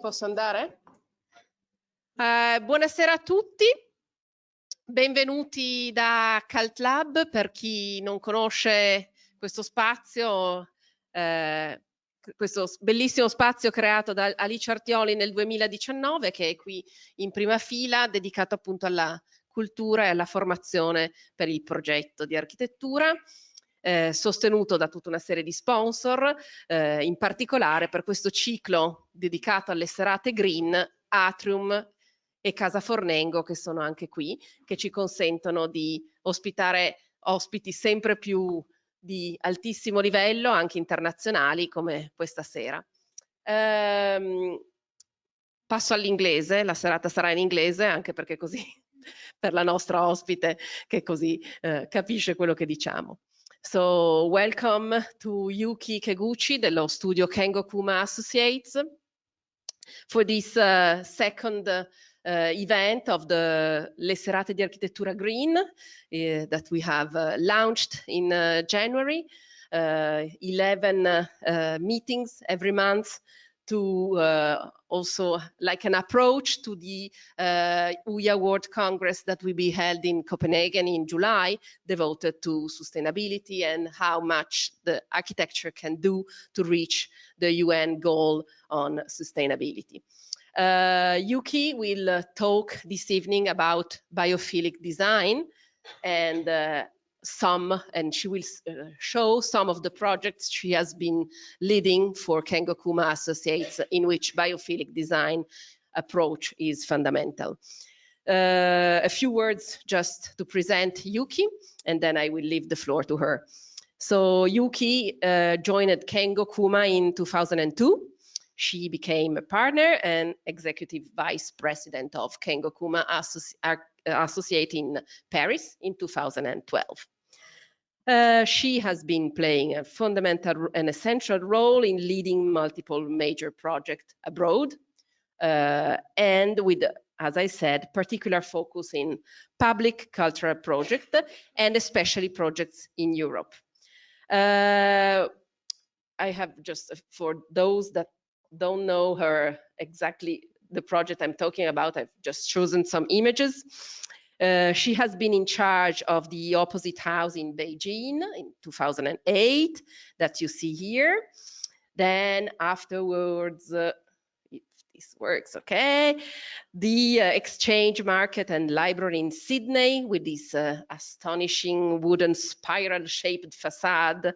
Posso andare? Buonasera a tutti, benvenuti da Cult Lab. Per chi non conosce questo spazio, questo bellissimo spazio creato da Alice Artioli nel 2019, che è qui in prima fila, dedicato appunto alla cultura e alla formazione per il progetto di architettura. Sostenuto da tutta una serie di sponsor, in particolare per questo ciclo dedicato alle serate green, Atrium e Casa Fornengo, che sono anche qui, che ci consentono di ospitare ospiti sempre più di altissimo livello, anche internazionali, come questa sera. Passo all'inglese, la serata sarà in inglese, anche perché così per la nostra ospite, che così capisce quello che diciamo. So, welcome to Yuki Ikeguchi dello studio Kengo Kuma Associates for this second event of the Le Serate di Architettura Green that we have launched in January. 11 meetings every month to also like an approach to the UIA World Congress that will be held in Copenhagen in July, devoted to sustainability and how much the architecture can do to reach the UN goal on sustainability. Yuki will talk this evening about biophilic design and she will show some of the projects she has been leading for Kengo Kuma Associates, in which biophilic design approach is fundamental. A few words just to present Yuki, and then I will leave the floor to her. So Yuki joined Kengo Kuma in 2002. She became a partner and executive vice president of Kengo Kuma Associate in Paris in 2012. She has been playing a fundamental and essential role in leading multiple major projects abroad, and with, as I said, particular focus in public cultural projects and especially projects in Europe. I have just, for those that don't know her exactly the project I'm talking about, I've just chosen some images. She has been in charge of the Opposite House in Beijing in 2008, that you see here. Then afterwards, if this works, okay, the Exchange Market and Library in Sydney with this astonishing wooden spiral-shaped facade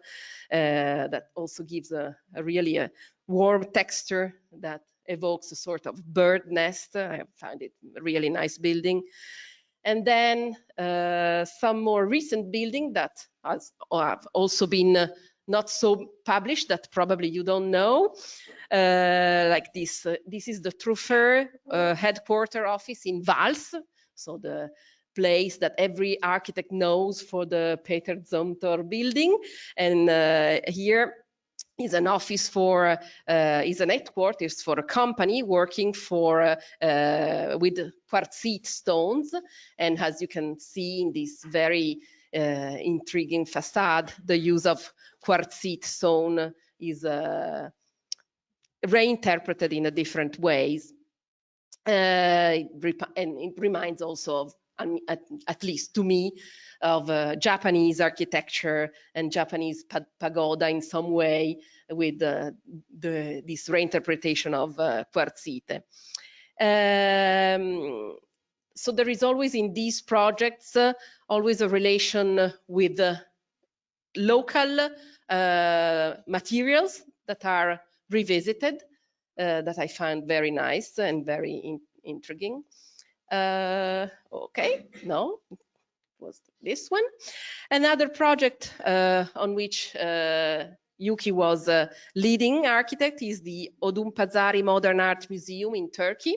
that also gives a really warm texture that evokes a sort of bird nest. I found it a really nice building. And then some more recent building that have also been not so published, that probably you don't know, like this. This is the Truffert headquarter office in Vals, so the place that every architect knows for the Peter Zumthor building. And here is an office for, is an headquarters for a company working for with quartzite stones. And as you can see in this very intriguing facade, the use of quartzite stone is reinterpreted in a different ways. And it reminds also of, at least to me, of Japanese architecture and Japanese pagoda in some way, with this reinterpretation of quartzite. So there is always in these projects always a relation with local materials that are revisited, that I find very nice and very intriguing. Okay, no, it was this one. Another project on which Yuki was leading architect is the Odunpazari Modern Art Museum in Turkey.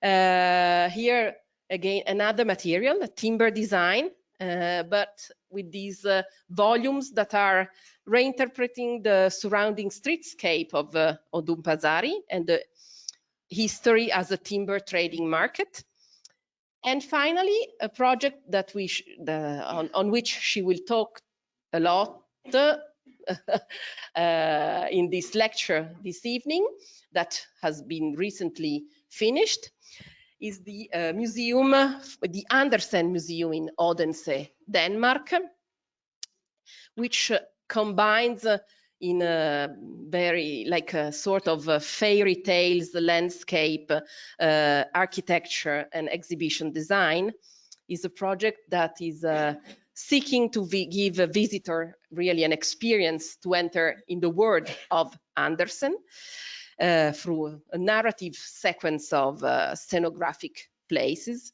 Here again another material, a timber design, but with these volumes that are reinterpreting the surrounding streetscape of Odunpazari and the history as a timber trading market. And finally, a project that on which she will talk a lot, in this lecture this evening that has been recently finished is the museum, the Andersen Museum in Odense, Denmark, which combines in a very like a sort of fairy tales landscape architecture and exhibition design. Is a project that is seeking to give a visitor really an experience to enter in the world of Andersen through a narrative sequence of scenographic places.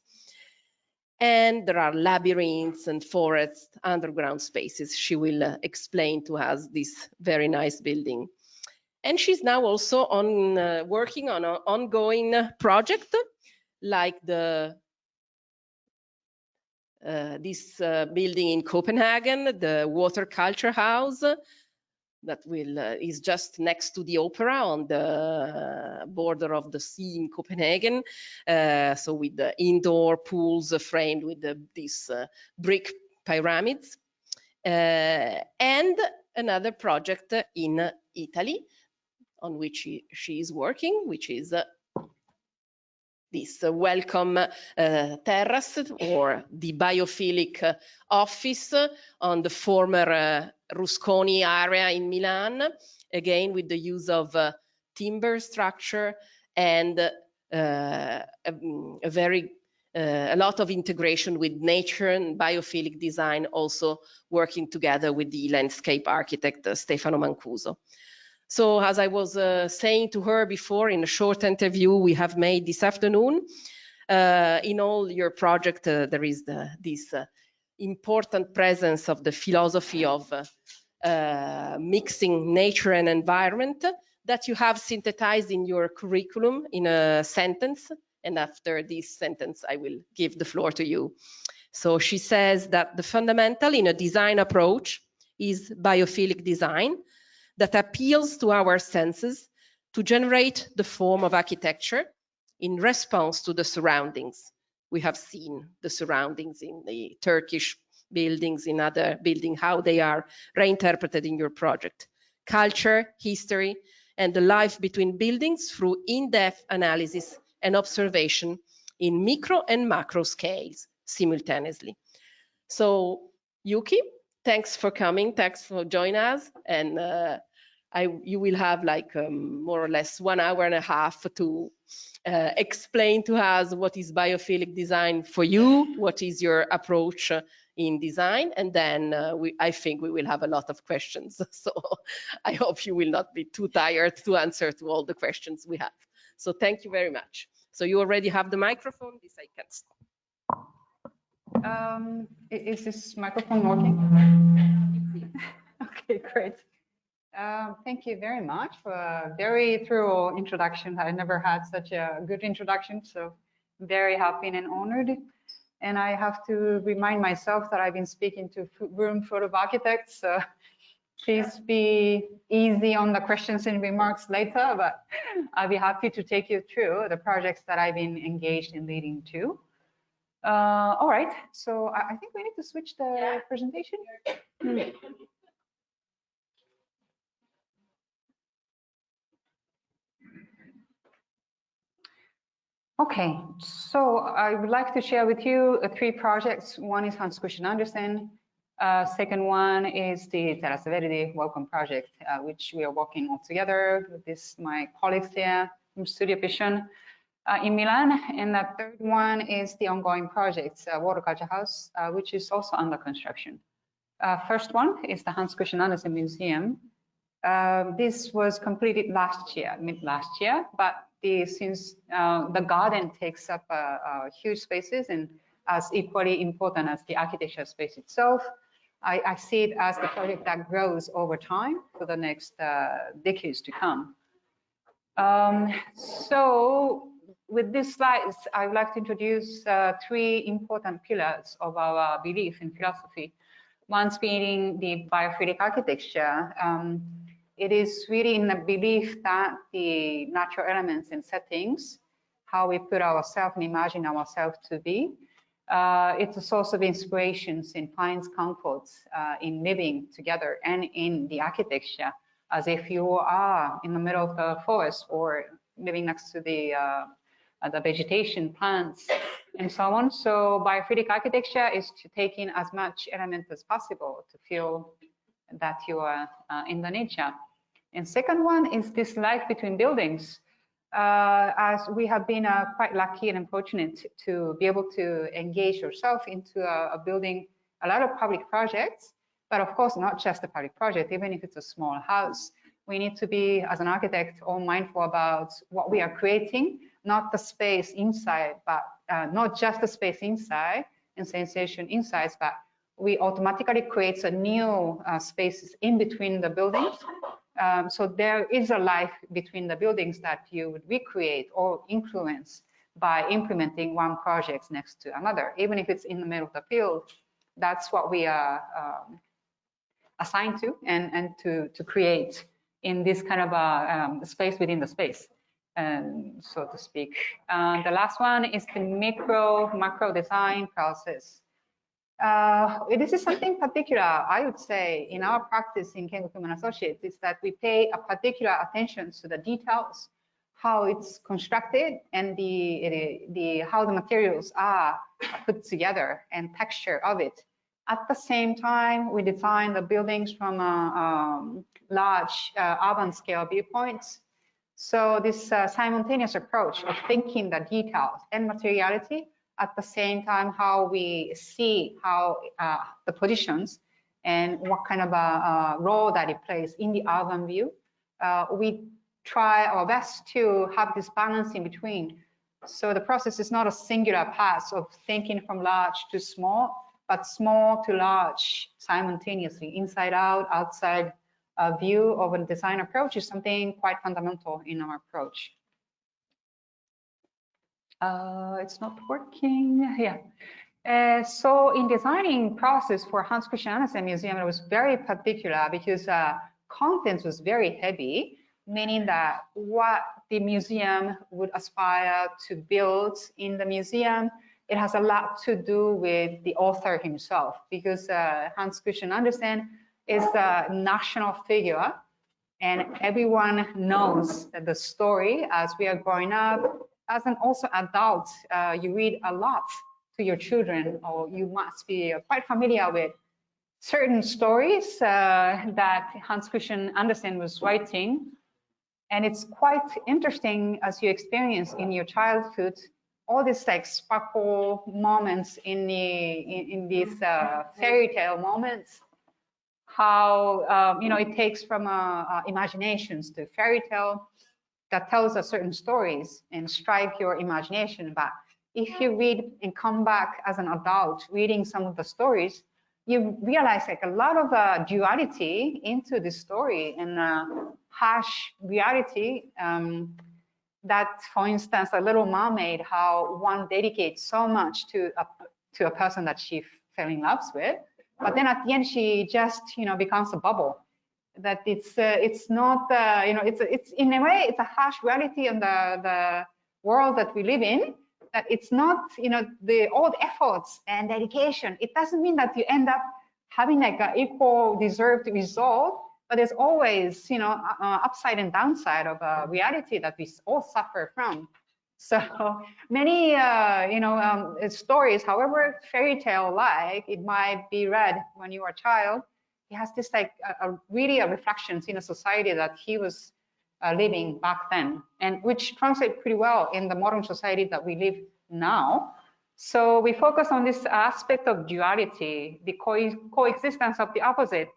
And there are labyrinths and forests, underground spaces. She will explain to us this very nice building. And she's now also on working on an ongoing project like the this building in Copenhagen, the Water Culture House, that is just next to the opera on the border of the sea in Copenhagen. So with the indoor pools framed with these brick pyramids. And another project in Italy on which she is working, which is this welcome terrace, or the biophilic office on the former Rusconi area in Milan, again with the use of timber structure and a lot of integration with nature and biophilic design, also working together with the landscape architect Stefano Mancuso. So as I was saying to her before in a short interview we have made this afternoon, in all your project there is this important presence of the philosophy of mixing nature and environment that you have synthesized in your curriculum in a sentence. And after this sentence, I will give the floor to you. So she says that the fundamental in a design approach is biophilic design that appeals to our senses to generate the form of architecture in response to the surroundings. We have seen the surroundings in the Turkish buildings, in other buildings, how they are reinterpreted in your project. Culture, history, and the life between buildings through in-depth analysis and observation in micro and macro scales simultaneously. So, Yuki, thanks for coming, thanks for joining us, and you will have like more or less 1.5 hours to explain to us what is biophilic design for you, what is your approach in design, and then I think we will have a lot of questions. So I hope you will not be too tired to answer to all the questions we have. So thank you very much. So you already have the microphone, this I can stop. Is this microphone working? Okay, great. Thank you very much for a very thorough introduction. I never had such a good introduction, so I'm very happy and honored. And I have to remind myself that I've been speaking to room full of architects, so please be easy on the questions and remarks later, but I'll be happy to take you through the projects that I've been engaged in leading to. All right, so I think we need to switch the presentation. Okay, so I would like to share with you 3 projects. One is Hans Christian Andersen. Second one is the Terrasse Verde Welcome Project, which we are working on together with my colleagues here from Studio Vision in Milan. And the third one is the ongoing project, Water Culture House, which is also under construction. First one is the Hans Christian Andersen Museum. This was completed mid last year, but since the garden takes up huge spaces and as equally important as the architecture space itself, I see it as the project that grows over time for the next decades to come. So with these slides, I would like to introduce 3 important pillars of our belief in philosophy. One being the biophilic architecture. It is really in the belief that the natural elements and settings, how we put ourselves and imagine ourselves to be, It's a source of inspirations in finds comforts in living together and in the architecture, as if you are in the middle of the forest or living next to the vegetation, plants, and so on. So biophysical architecture is to take in as much element as possible to feel that you are in the nature. And second one is this life between buildings. As we have been quite lucky and fortunate to be able to engage yourself into a building a lot of public projects, but of course not just a public project, even if it's a small house. We need to be, as an architect, all mindful about what we are creating, not the space inside, but not just the space inside and sensation inside, but we automatically create a new spaces in between the buildings. So there is a life between the buildings that you would recreate or influence by implementing one project next to another, even if it's in the middle of the field. That's what we are assigned to and to create in this kind of a space within the space, so to speak. The last one is the macro design process. This is something particular, I would say, in our practice in Kengo Kuma Associates, is that we pay a particular attention to the details, how it's constructed, and how the materials are put together and texture of it. At the same time, we design the buildings from large urban scale viewpoints. So this simultaneous approach of thinking the details and materiality, at the same time how we see how the positions and what kind of a role that it plays in the urban view. We try our best to have this balance in between. So the process is not a singular path of thinking from large to small, but small to large simultaneously, inside out, outside view of a design approach is something quite fundamental in our approach. It's not working. Yeah. So in designing process for Hans Christian Andersen Museum, it was very particular because contents was very heavy, meaning that what the museum would aspire to build in the museum, it has a lot to do with the author himself, because Hans Christian Andersen is a national figure, and everyone knows the story as we are growing up. As an also adult, you read a lot to your children, or you must be quite familiar with certain stories that Hans Christian Andersen was writing. And it's quite interesting as you experience in your childhood, all these like sparkle moments in these fairy tale moments, how you know, it takes from imaginations to fairy tale that tells us certain stories and strike your imagination. But if you read and come back as an adult reading some of the stories, you realize like a lot of duality into this story and harsh reality. That, for instance, a Little Mermaid, how one dedicates so much to a person that she fell in love with, but then at the end she just, you know, becomes a bubble. That it's not, you know, it's in a way it's a harsh reality on the world that we live in. That it's not, you know, all the efforts and dedication. It doesn't mean that you end up having like an equal deserved result. But there's always, you know, upside and downside of reality that we all suffer from. So many, you know, stories, however fairy tale-like it might be read when you were a child, it has this like really a reflections in a society that he was living back then, and which translates pretty well in the modern society that we live now. So we focus on this aspect of duality, the coexistence of the opposite,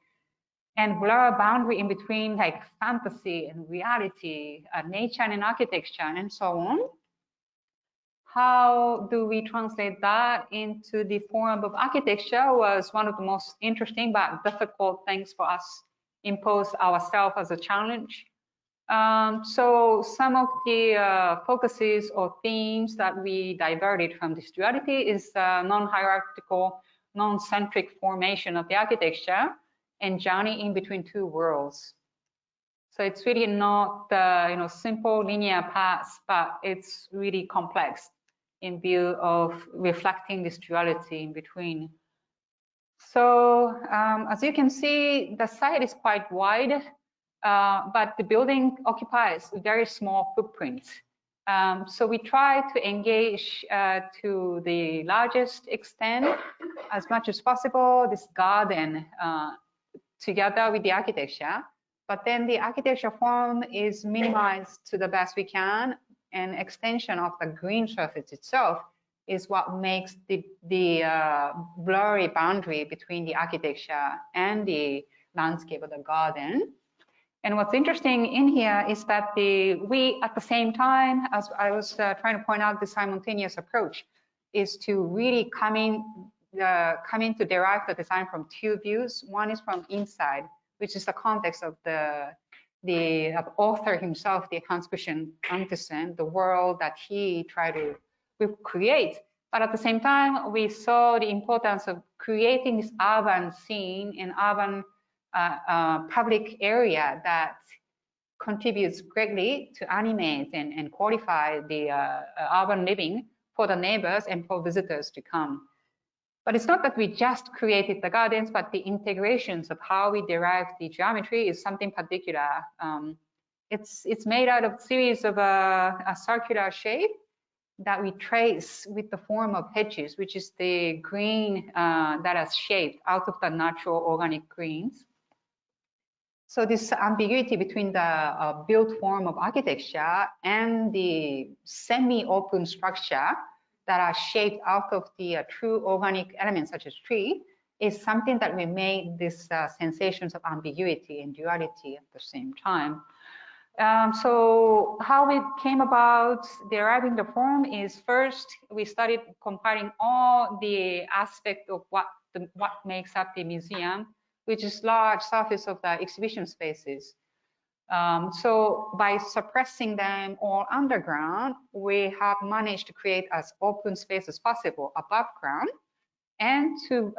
and blur boundary in between like fantasy and reality, nature and architecture, and so on. How do we translate that into the form of architecture was one of the most interesting but difficult things for us impose ourselves as a challenge. So some of the focuses or themes that we diverted from this duality is non-hierarchical, non-centric formation of the architecture and journey in between two worlds. So it's really not you know, simple linear paths, but it's really complex. in view of reflecting this duality in between. So as you can see, the site is quite wide, but the building occupies a very small footprint. So we try to engage to the largest extent as much as possible this garden together with the architecture, but then the architecture form is minimized to the best we can, and extension of the green surface itself is what makes the blurry boundary between the architecture and the landscape of the garden. And what's interesting in here is that we, at the same time, as I was trying to point out, the simultaneous approach is to really coming to derive the design from two views. One is from inside, which is the context of the author himself, the Hans Christian Andersen, the world that he tried to create. But at the same time, we saw the importance of creating this urban scene and urban public area that contributes greatly to animate and qualify the urban living for the neighbors and for visitors to come. But it's not that we just created the gardens, but the integrations of how we derive the geometry is something particular. It's made out of a series of a circular shape that we trace with the form of hedges, which is the green that is shaped out of the natural organic greens. So this ambiguity between the built form of architecture and the semi-open structure that are shaped out of the true organic elements such as tree is something that we made these sensations of ambiguity and duality at the same time. So how we came about deriving the form is, first we started compiling all the aspects of what makes up the museum, which is large surface of the exhibition spaces. So by suppressing them all underground, we have managed to create as open space as possible above ground, and to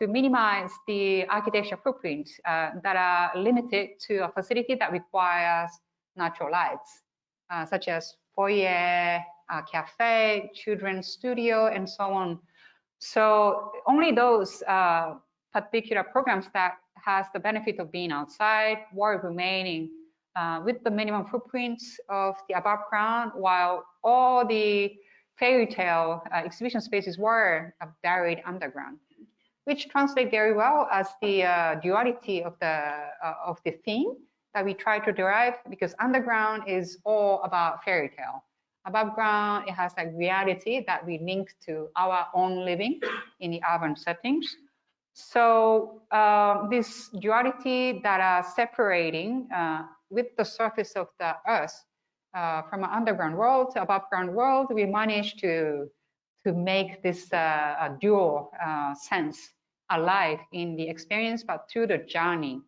minimize the architecture footprint that are limited to a facility that requires natural lights, such as foyer, cafe, children's studio, and so on. So only those particular programs that has the benefit of being outside were remaining with the minimum footprints of the above ground, while all the fairy tale exhibition spaces were buried underground, which translates very well as the duality of the theme that we try to derive, because underground is all about fairy tale. Above ground, it has like reality that we link to our own living in the urban settings. So this duality that are separating with the surface of the earth from an underground world to above ground world, we managed to make this dual sense alive in the experience, but through the journey.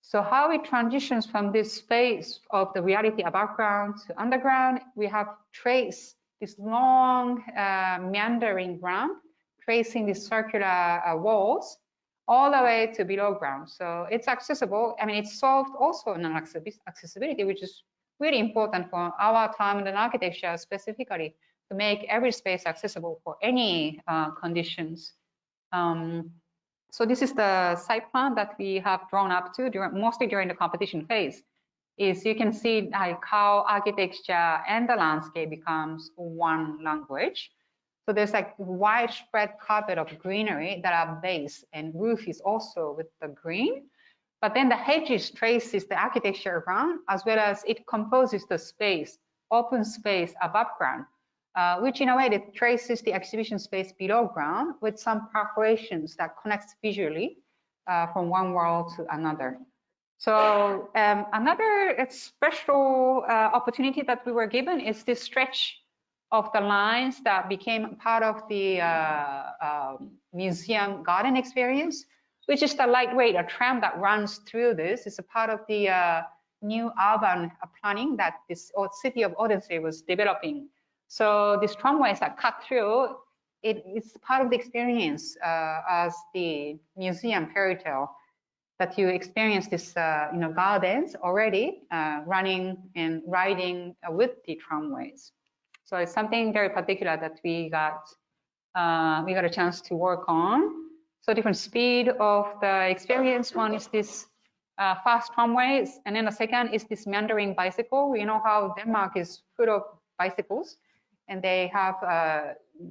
So how it transitions from this phase of the reality above ground to underground, we have traced this long meandering ramp, tracing these circular walls all the way to below ground. So it's accessible. I mean, it's solved also in accessibility, which is really important for our time in architecture specifically, to make every space accessible for any conditions. So this is the site plan that we have drawn up to mostly during the competition phase. Is you can see like how architecture and the landscape becomes one language. So there's like widespread carpet of greenery that are base, and roof is also with the green. But then the hedges traces the architecture around, as well as it composes the space, open space above ground, which in a way it traces the exhibition space below ground with some perforations that connects visually from one world to another. So another special opportunity that we were given is this stretch of the lines that became part of the museum garden experience, which is the lightweight, a tram that runs through this. It's a part of the new urban planning that this city of Odense was developing. So these tramways that cut through, it's part of the experience as the museum fairy tale, that you experience this gardens already running and riding with the tramways. So it's something very particular that we got a chance to work on. So different speed of the experience. One is this fast tramways, and then the second is this meandering bicycle. You know how Denmark is full of bicycles, and they have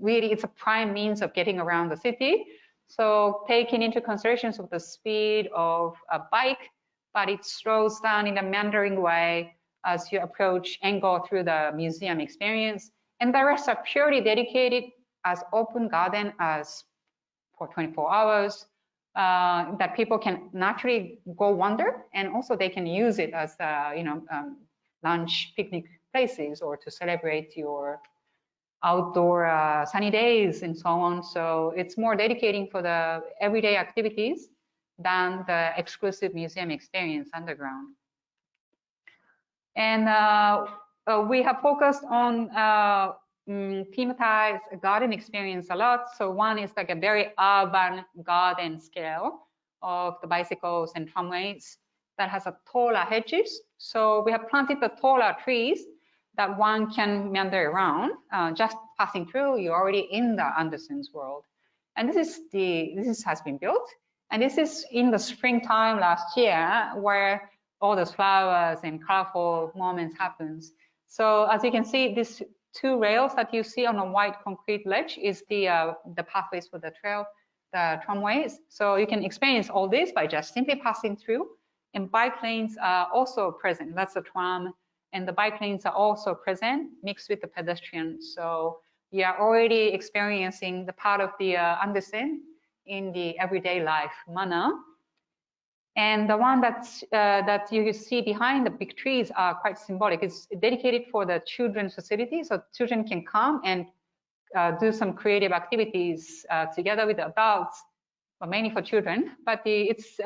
really, it's a prime means of getting around the city. So taking into consideration of the speed of a bike, but it slows down in a meandering way as you approach and go through the museum experience. And the rest are purely dedicated as open garden as for 24 hours that people can naturally go wander, and also they can use it as lunch picnic places or to celebrate your outdoor sunny days and so on. So it's more dedicating for the everyday activities than the exclusive museum experience underground. And we have focused on thematized garden experience a lot. So one is like a very urban garden scale of the bicycles and tramways that has a taller hedges. So we have planted the taller trees that one can meander around. Just passing through, you're already in the Andersen's world. And this has been built. And this is in the springtime last year, where all those flowers and colorful moments happens. So as you can see, these two rails that you see on a white concrete ledge is the pathways for the trail, the tramways. So you can experience all this by just simply passing through. And bike lanes are also present. That's the tram. And the bike lanes are also present, mixed with the pedestrians. So you are already experiencing the part of the Andersen in the everyday life manner. And the one that you see behind the big trees are quite symbolic. It's dedicated for the children's facility, so children can come and do some creative activities together with the adults, but mainly for children. But it's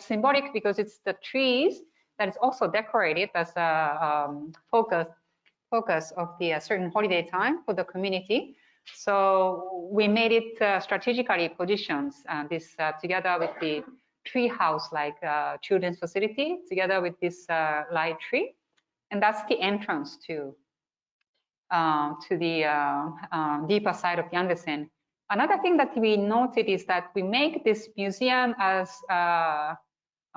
symbolic because it's the trees that is also decorated as a focus of the certain holiday time for the community. So we made it strategically positioned this together with the tree house like children's facility together with this light tree, and that's the entrance to the deeper side of the Andersen. Another thing that we noted is that we make this museum as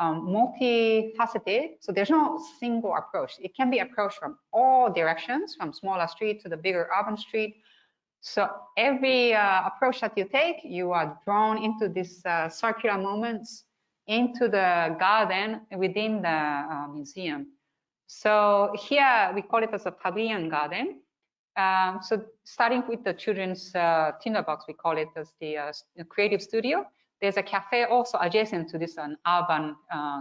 multifaceted, so there's no single approach. It can be approached from all directions, from smaller street to the bigger urban street. So every approach that you take, you are drawn into these circular moments, into the garden within the museum. So here we call it as a pavilion garden. So starting with the children's tinderbox, we call it as the creative studio. There's a cafe also adjacent to this urban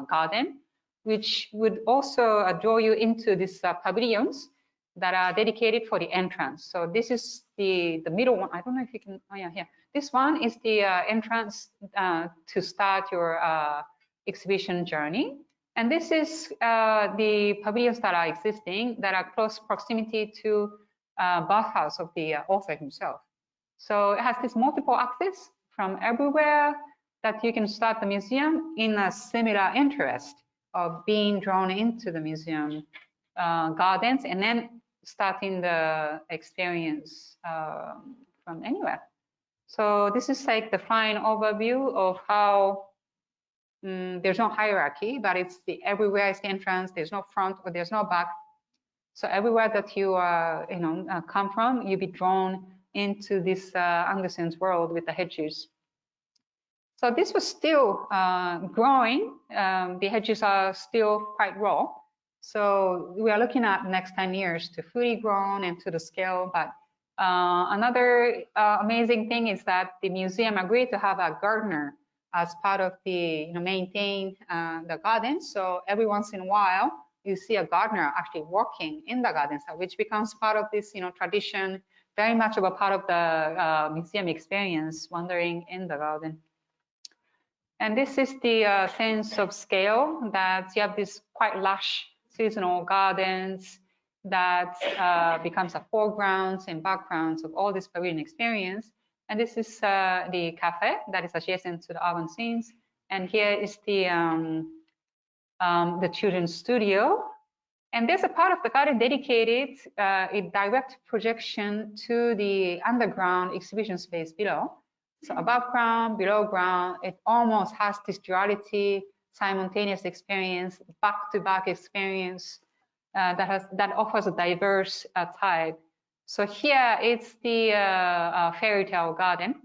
garden, which would also draw you into these pavilions that are dedicated for the entrance. So this is the middle one. I don't know if you can, oh yeah, here. This one is the entrance to start your exhibition journey. And this is the pavilions that are existing that are close proximity to bathhouse of the author himself. So it has this multiple access from everywhere that you can start the museum in a similar interest of being drawn into the museum gardens and then starting the experience from anywhere. So this is like the fine overview of how there's no hierarchy, but it's everywhere is the entrance. There's no front or there's no back. So everywhere that you come from, you'll be drawn into this Andersen's world with the hedges. So this was still growing. The hedges are still quite raw. So we are looking at the next 10 years to fully grown and to the scale. But another amazing thing is that the museum agreed to have a gardener as part of the maintain the gardens. So every once in a while, you see a gardener actually working in the gardens, which becomes part of this tradition, very much of a part of the museum experience, wandering in the garden. And this is the sense of scale, that you have this quite lush seasonal gardens that becomes a foregrounds and backgrounds of all this pavilion experience. And this is the cafe that is adjacent to the urban scenes. And here is the children's studio. And there's a part of the garden dedicated a direct projection to the underground exhibition space below. So above ground, below ground, it almost has this duality, simultaneous experience, back-to-back experience that offers a diverse type. So here it's the fairy tale garden,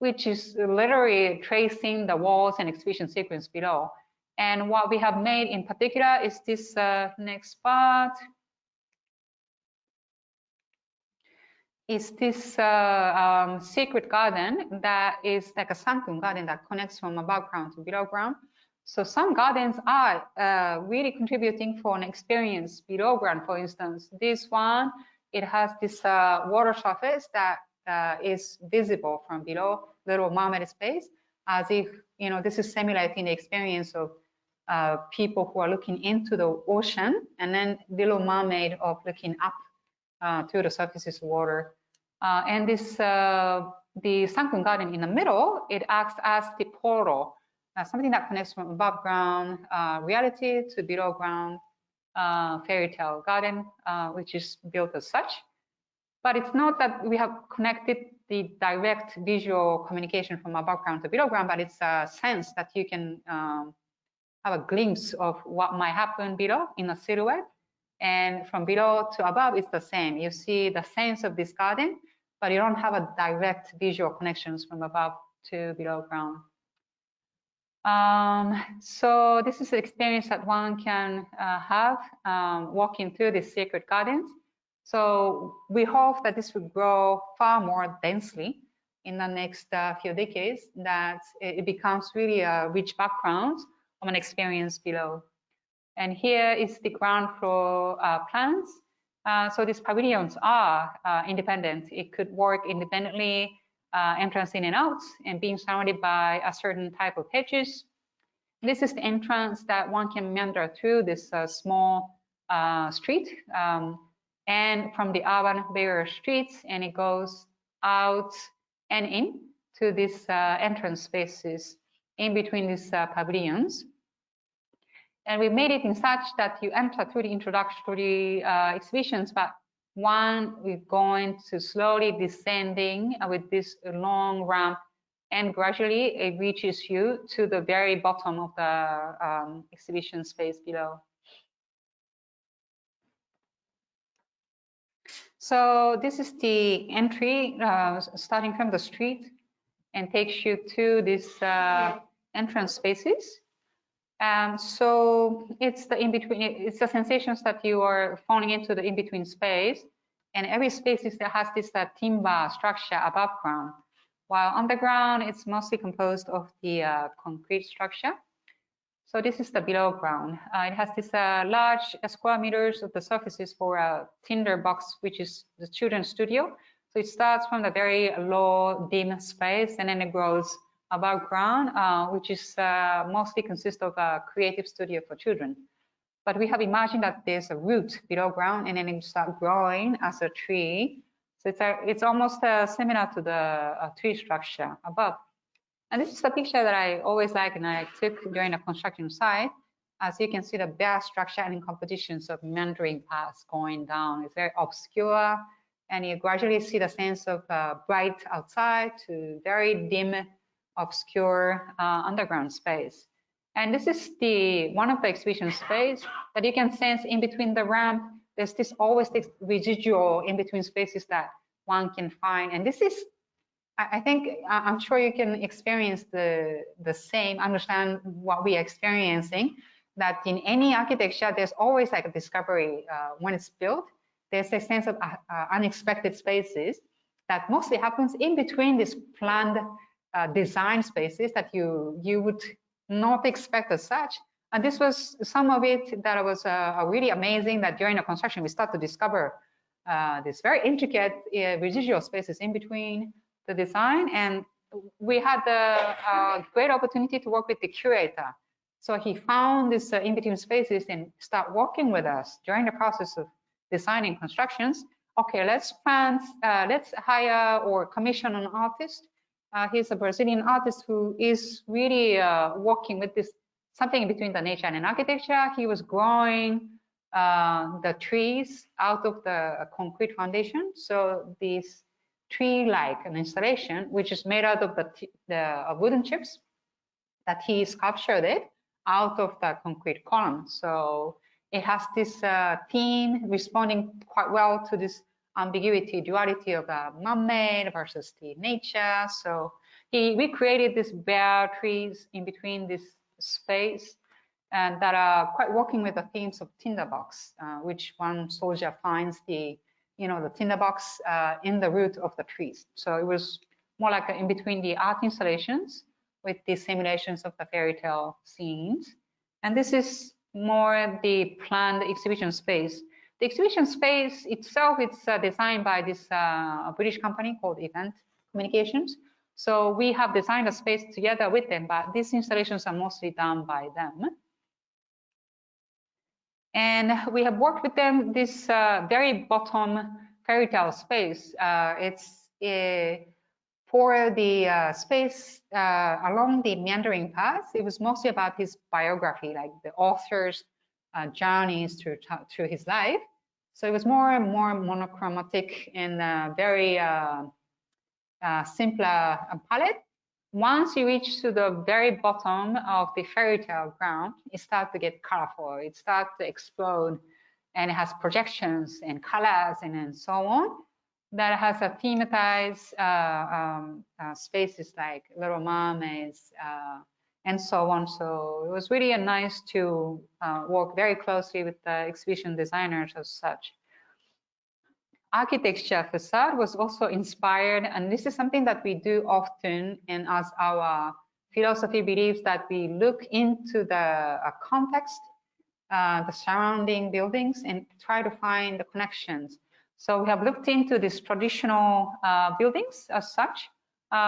which is literally tracing the walls and exhibition sequence below. And what we have made in particular is this next part. Is this secret garden that is like a sunken garden that connects from above ground to below ground. So some gardens are really contributing for an experience below ground. For instance, this one, it has this water surface that is visible from below, Little Mermaid space, as if, you know, this is simulating the experience of people who are looking into the ocean, and then Little Mermaid of looking up to the surfaces of water. And this, the sunken garden in the middle, it acts as the portal, something that connects from above ground reality to below ground fairy tale garden, which is built as such. But it's not that we have connected the direct visual communication from above ground to below ground, but it's a sense that you can have a glimpse of what might happen below in a silhouette. And from below to above, it's the same. You see the sense of this garden, but you don't have a direct visual connections from above to below ground. So this is the experience that one can have walking through these sacred gardens. So we hope that this will grow far more densely in the next few decades, that it becomes really a rich background of an experience below. And here is the ground floor plans. So these pavilions are independent. It could work independently, entrance in and out, and being surrounded by a certain type of hedges. This is the entrance that one can meander through this small street, and from the urban barrier streets, and it goes out and in to these entrance spaces in between these pavilions. And we made it in such that you enter through the introductory exhibitions, but one is going to slowly descending with this long ramp, and gradually it reaches you to the very bottom of the exhibition space below. So this is the entry starting from the street and takes you to these entrance spaces. So it's the in-between, it's the sensations that you are falling into the in-between space, and every space has this timber structure above ground, while underground it's mostly composed of the concrete structure. So this is the below ground. It has this large square meters of the surfaces for a tinder box, which is the children's studio. So it starts from the very low, dim space, and then it grows above ground, which is mostly consists of a creative studio for children. But we have imagined that there's a root below ground, and then it starts growing as a tree. So it's almost similar to the tree structure above. And this is the picture that I always like and I took during the construction site. As you can see, the bare structure and compositions of meandering paths going down. It's very obscure, and you gradually see the sense of bright outside to very dim, obscure underground space. And this is one of the exhibition space that you can sense in between the ramp. There's always this residual in between spaces that one can find. And this is, I think, I'm sure you can experience the same, understand what we are experiencing, that in any architecture, there's always like a discovery when it's built. There's a sense of unexpected spaces that mostly happens in between these planned design spaces that you would not expect as such. And this was some of it that was really amazing, that during the construction, we start to discover this very intricate residual spaces in between the design. And we had the great opportunity to work with the curator. So he found this in-between spaces and start working with us during the process of designing constructions. Okay, let's hire or commission an artist. He's a Brazilian artist who is really working with this, something between the nature and architecture. He was growing the trees out of the concrete foundation. So this tree-like an installation, which is made out of the wooden chips, that he sculptured it out of the concrete column. So it has this theme responding quite well to this ambiguity, duality of the man-made versus the nature. So we created these bare trees in between this space, and that are quite working with the themes of tinderbox, which one soldier finds the tinderbox in the root of the trees. So it was more like in between the art installations with the simulations of the fairy tale scenes. And this is more the planned exhibition space. The exhibition space itself, it's designed by this British company called Event Communications. So we have designed a space together with them, but these installations are mostly done by them. And we have worked with them this very bottom fairy tale space. It's for the space along the meandering path. It was mostly about his biography, like the author's journeys through his life. So it was more and more monochromatic and very simpler palette. Once you reach to the very bottom of the fairy tale ground, it starts to get colorful, it starts to explode, and it has projections and colors and so on. That has a thematized spaces like Little Mermaids and so on. So it was really nice to work very closely with the exhibition designers as such. Architecture facade was also inspired, and this is something that we do often, and as our philosophy believes that we look into the context, the surrounding buildings, and try to find the connections. So we have looked into these traditional buildings as such,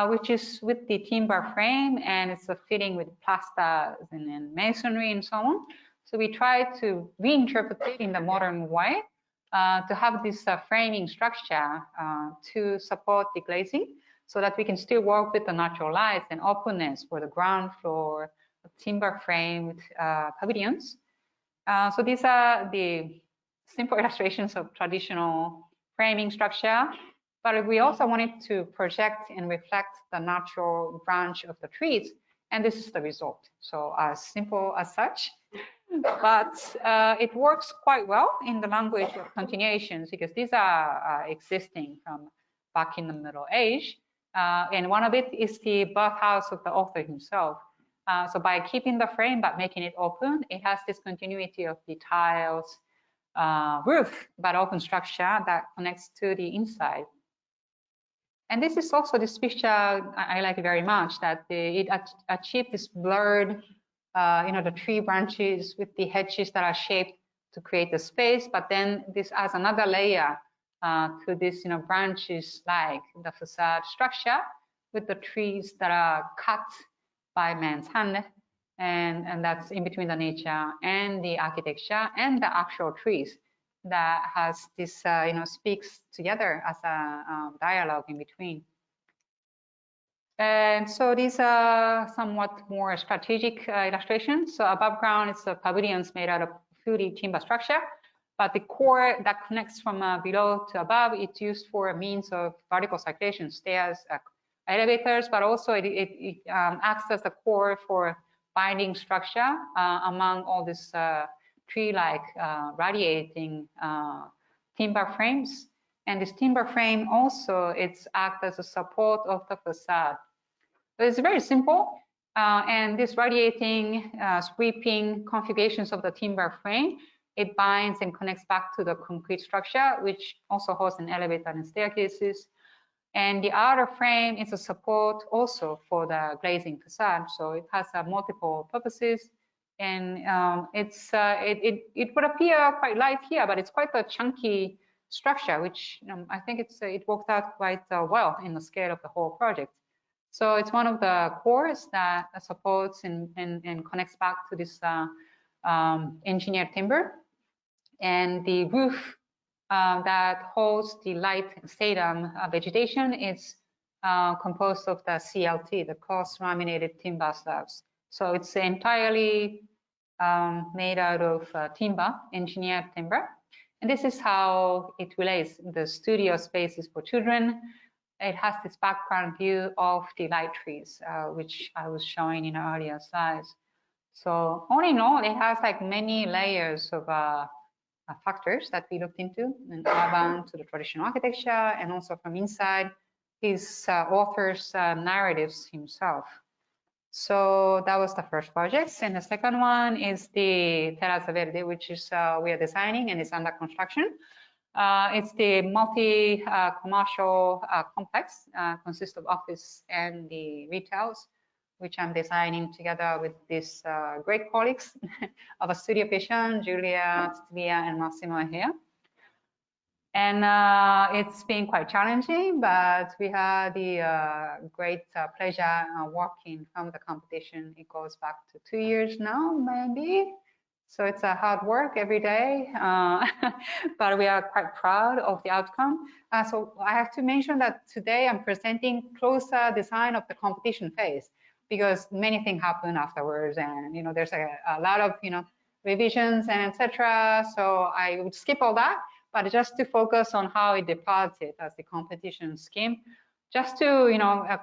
which is with the timber frame, and it's a fitting with plasters and masonry and so on. So we try to reinterpret it in the modern way. To have this framing structure to support the glazing, so that we can still work with the natural light and openness for the ground floor timber framed pavilions. So these are the simple illustrations of traditional framing structure, but we also wanted to project and reflect the natural branch of the trees, and this is the result. So as simple as such. But it works quite well in the language of continuations, because these are existing from back in the Middle Age. And one of it is the birthhouse of the author himself. So by keeping the frame but making it open, it has this continuity of the tiles, roof, but open structure that connects to the inside. And this is also this picture I like very much, that it achieved this blurred the tree branches with the hedges that are shaped to create the space, but then this adds another layer to this, branches like the facade structure with the trees that are cut by man's hand, and that's in between the nature and the architecture and the actual trees that has this, speaks together as a dialogue in between. And so these are somewhat more strategic illustrations. So above ground is the pavilions made out of fully timber structure, but the core that connects from below to above, it's used for a means of vertical circulation, stairs, elevators, but also it acts as the core for binding structure among all this tree-like radiating timber frames. And this timber frame also, it's acts as a support of the facade. So it's very simple, and this radiating, sweeping configurations of the timber frame, it binds and connects back to the concrete structure, which also hosts an elevator and staircases. And the outer frame is a support also for the glazing facade. So it has multiple purposes, and it would appear quite light here, but it's quite a chunky structure, which I think it worked out quite well in the scale of the whole project. So it's one of the cores that supports and connects back to this engineered timber, and the roof that holds the light sedum vegetation is composed of the CLT, the cross laminated timber slabs. So it's entirely made out of timber, engineered timber. And this is how it relates. The studio spaces for children. It has this background view of the light trees, which I was showing in earlier slides. So all in all, it has like many layers of factors that we looked into, and urban to the traditional architecture, and also from inside his author's narratives himself. So that was the first project, and the second one is the Terrazza Verde, which is we are designing and is under construction. It's the multi-commercial complex, consists of office and the retails, which I'm designing together with these great colleagues of a studio patient, Julia, Cecilia, and Massimo are here. And it's been quite challenging, but we had the great pleasure working from the competition. It goes back to 2 years now, maybe. So it's a hard work every day, but we are quite proud of the outcome. So I have to mention that today I'm presenting closer design of the competition phase, because many things happen afterwards, and there's a lot of revisions and etc. So I would skip all that, but just to focus on how it departed as the competition scheme, just to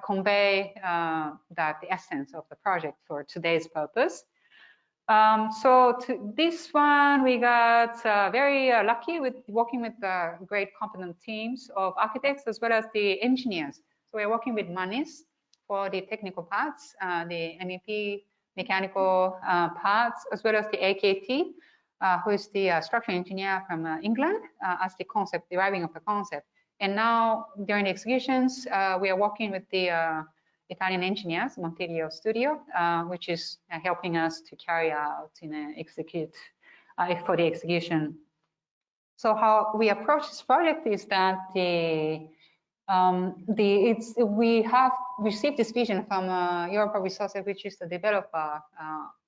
convey that the essence of the project for today's purpose. So to this one, we got very lucky with working with great competent teams of architects as well as the engineers. So we're working with Manis for the technical parts, the MEP mechanical parts, as well as the AKT, who is the structural engineer from England, as the concept, deriving of the concept. And now during the executions, we are working with the Italian engineers, Monterio Studio, which is helping us to carry out execute for the execution. So how we approach this project is that we have received this vision from Europa Resources, which is the developer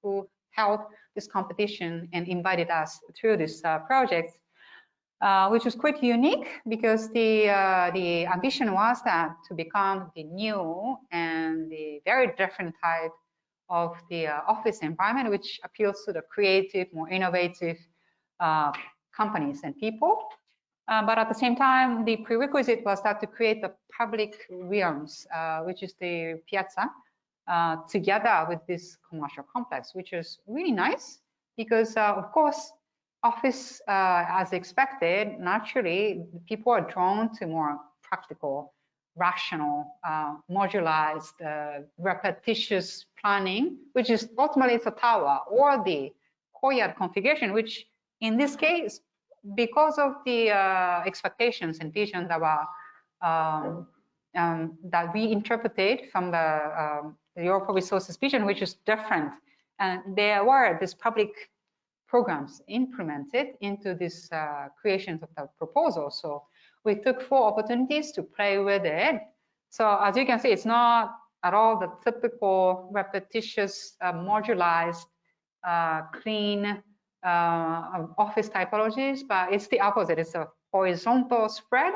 who held this competition and invited us through this project, which was quite unique because the ambition was that to become the new and the very different type of the office environment, which appeals to the creative, more innovative companies and people. But at the same time, the prerequisite was that to create the public realms, which is the piazza, together with this commercial complex, which is really nice because, of course, office, as expected, naturally, people are drawn to more practical, rational, modularized, repetitious planning, which is ultimately the tower or the courtyard configuration, which in this case, because of the expectations and visions that were that we interpreted from the Europa Resources vision, which is different, and there were these public programs implemented into this creations of the proposal. So we took 4 opportunities to play with it. So as you can see, it's not at all the typical repetitious, modularized, clean office typologies, but it's the opposite. It's a horizontal spread,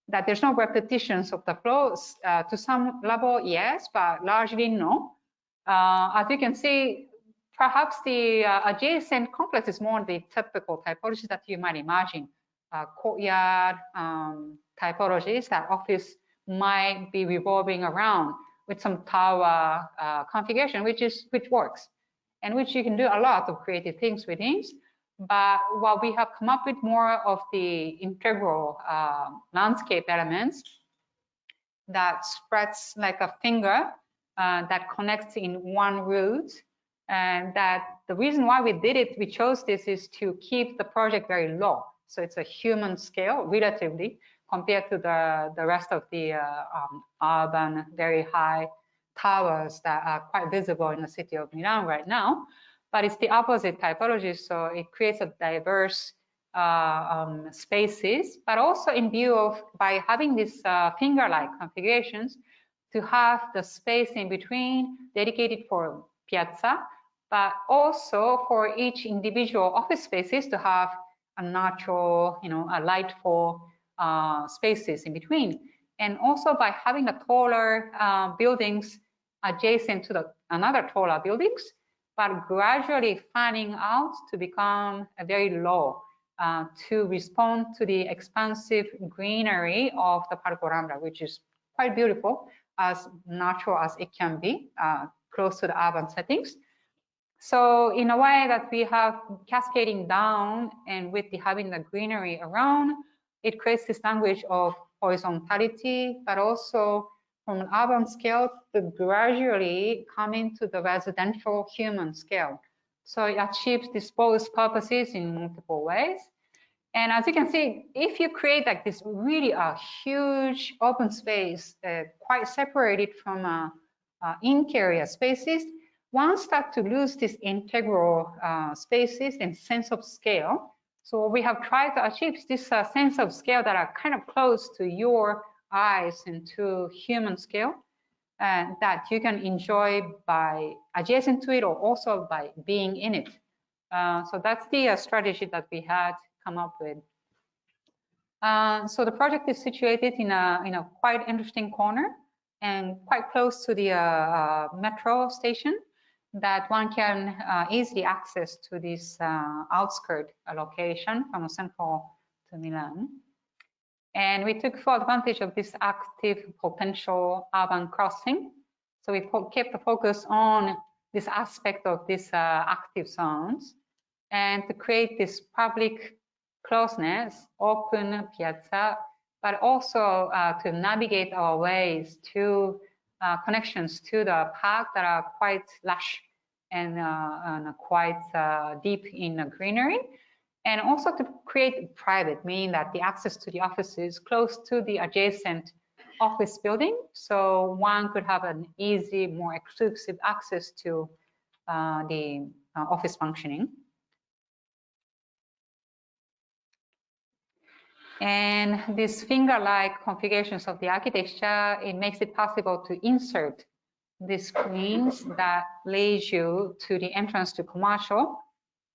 that there's no repetitions of the flows. To some level, yes, but largely no. As you can see, perhaps the adjacent complex is more the typical typologies that you might imagine. Courtyard typologies that office might be revolving around with some tower configuration, which works, and which you can do a lot of creative things within. But while we have come up with more of the integral landscape elements that spreads like a finger that connects in one route, and that the reason why we did it, we chose this is to keep the project very low. So it's a human scale relatively compared to the rest of the urban, very high towers that are quite visible in the city of Milan right now. But it's the opposite typology, so it creates a diverse spaces, but also in view of, by having these finger-like configurations, to have the space in between dedicated for piazza, but also for each individual office spaces to have a natural, a lightful spaces in between. And also by having a taller buildings adjacent to another taller buildings, but gradually fanning out to become very low to respond to the expansive greenery of the Parco Rambla, which is quite beautiful, as natural as it can be, close to the urban settings. So in a way that we have cascading down, and with having the greenery around, it creates this language of horizontality, but also from an urban scale to gradually coming to the residential human scale. So it achieves these both purposes in multiple ways. And as you can see, if you create like this really a huge open space, quite separated from interior spaces, one starts to lose this integral spaces and sense of scale. So we have tried to achieve this sense of scale that are kind of close to your eyes and to human scale, that you can enjoy by adjacent to it or also by being in it. So that's the strategy that we had come up with. So the project is situated in a quite interesting corner and quite close to the metro station, that one can easily access to this outskirt location from central to Milan. And we took full advantage of this active potential urban crossing. So we kept the focus on this aspect of these active zones, and to create this public closeness, open piazza, but also to navigate our ways to connections to the park that are quite lush and quite deep in greenery, and also to create private, meaning that the access to the offices close to the adjacent office building, so one could have an easy, more exclusive access to the office functioning. And these finger-like configurations of the architecture, it makes it possible to insert these screens that leads you to the entrance to commercial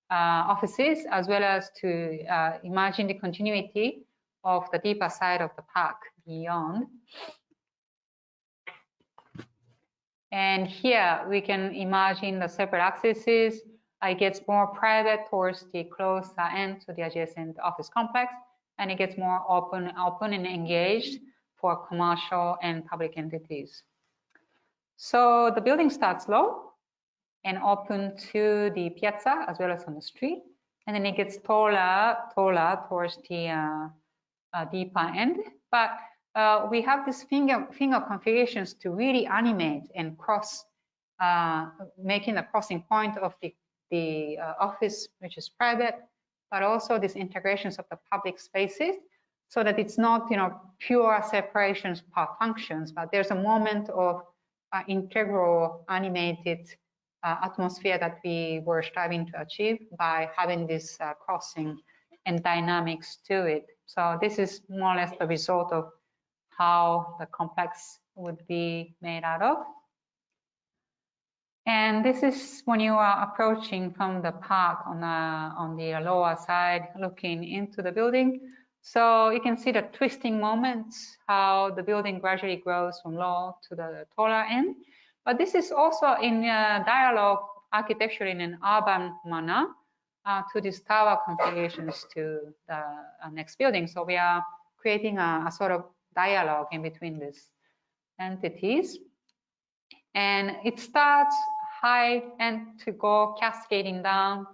offices, as well as to imagine the continuity of the deeper side of the park beyond. And here we can imagine the separate accesses. It gets more private towards the close end to the adjacent office complex, and it gets more open and engaged for commercial and public entities. So the building starts low and open to the piazza as well as on the street, and then it gets taller towards the deeper end. But we have these finger configurations to really animate and cross, making the crossing point of the office, which is private, but also these integrations of the public spaces, so that it's not, pure separations per functions, but there's a moment of integral animated atmosphere that we were striving to achieve by having this crossing and dynamics to it. So this is more or less the result of how the complex would be made out of. And this is when you are approaching from the park on the lower side, looking into the building. So you can see the twisting moments, how the building gradually grows from low to the taller end. But this is also in dialogue architecturally in an urban manner to these tower configurations to the next building. So we are creating a sort of dialogue in between these entities. And it starts high and to go cascading down.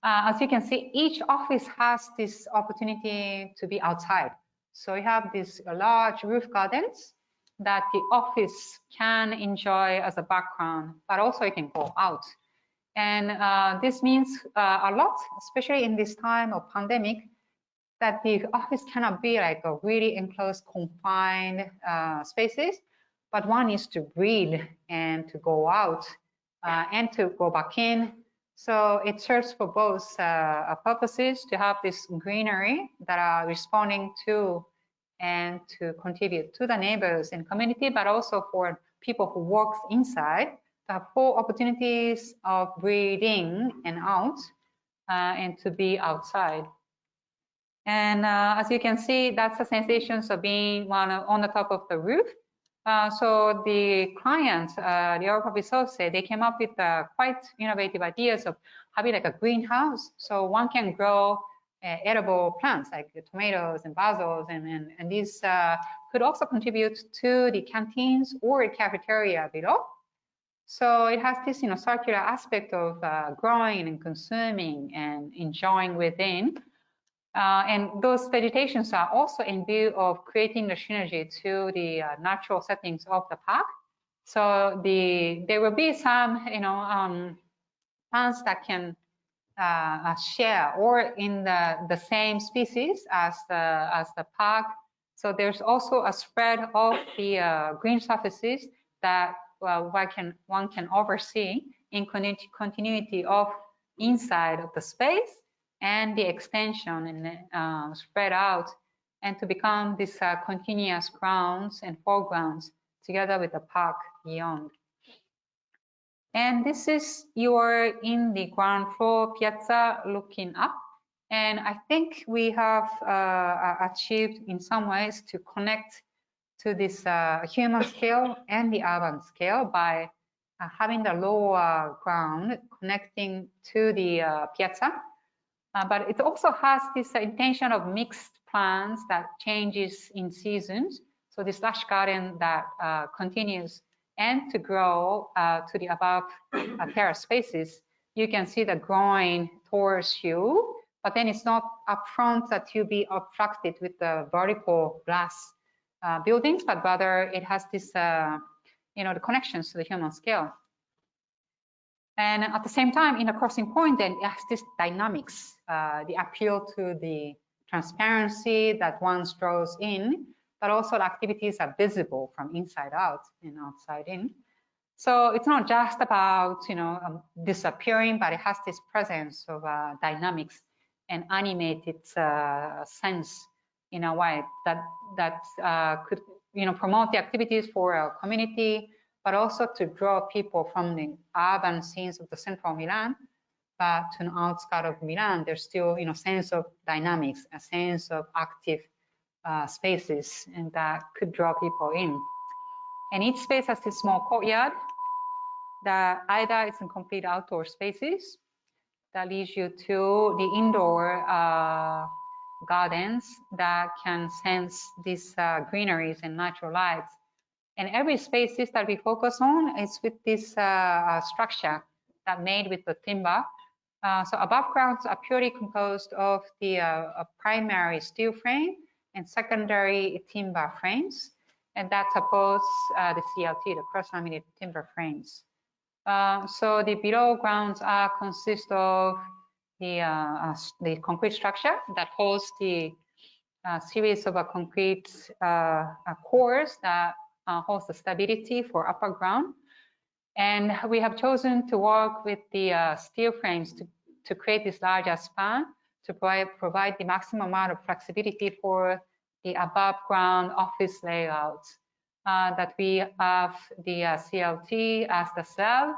As you can see, each office has this opportunity to be outside. So you have these large roof gardens that the office can enjoy as a background, but also it can go out. And this means a lot, especially in this time of pandemic, that the office cannot be like a really enclosed, confined spaces, but one needs to breathe and to go out and to go back in. So it serves for both purposes, to have this greenery that are responding to and to contribute to the neighbors and community, but also for people who work inside to have full opportunities of breathing and out and to be outside. And as you can see, that's the sensations of being on the top of the roof. So the clients, the Europe Associates, they came up with quite innovative ideas of having like a greenhouse. So one can grow edible plants like tomatoes and basils, and these could also contribute to the canteens or cafeteria below. So it has this, circular aspect of growing and consuming and enjoying within. And those vegetations are also in view of creating the synergy to the natural settings of the park. So there will be some, plants that can share or in the same species as the park. So there's also a spread of the green surfaces that one can oversee in continuity of inside of the space and the extension and spread out, and to become this continuous grounds and foregrounds together with the park beyond. And this is you're in the ground floor piazza looking up. And I think we have achieved in some ways to connect to this human scale and the urban scale by having the lower ground connecting to the piazza. But it also has this intention of mixed plants that changes in seasons. So this lush garden that continues and to grow to the above terrace spaces. You can see the growing towards you, but then it's not upfront that you be obstructed with the vertical glass buildings, but rather it has this, the connections to the human scale. And at the same time, in a crossing point, then it has this dynamics, the appeal to the transparency that one draws in, but also the activities are visible from inside out and outside in. So it's not just about, disappearing, but it has this presence of dynamics and animated sense in a way that could, promote the activities for a community, but also to draw people from the urban scenes of the central Milan, but to an outskirt of Milan, there's still, sense of dynamics, a sense of active spaces, and that could draw people in. And each space has this small courtyard that either it's in complete outdoor spaces that leads you to the indoor gardens that can sense these greeneries and natural lights. And every spaces that we focus on is with this structure that made with the timber. So above grounds are purely composed of the primary steel frame and secondary timber frames, and that supports the CLT, the cross-laminated timber frames. So the below grounds consist of the concrete structure that holds the series of concrete cores that holds the stability for upper ground. And we have chosen to work with the steel frames to create this larger span to provide the maximum amount of flexibility for the above ground office layout. That we have the CLT as the cell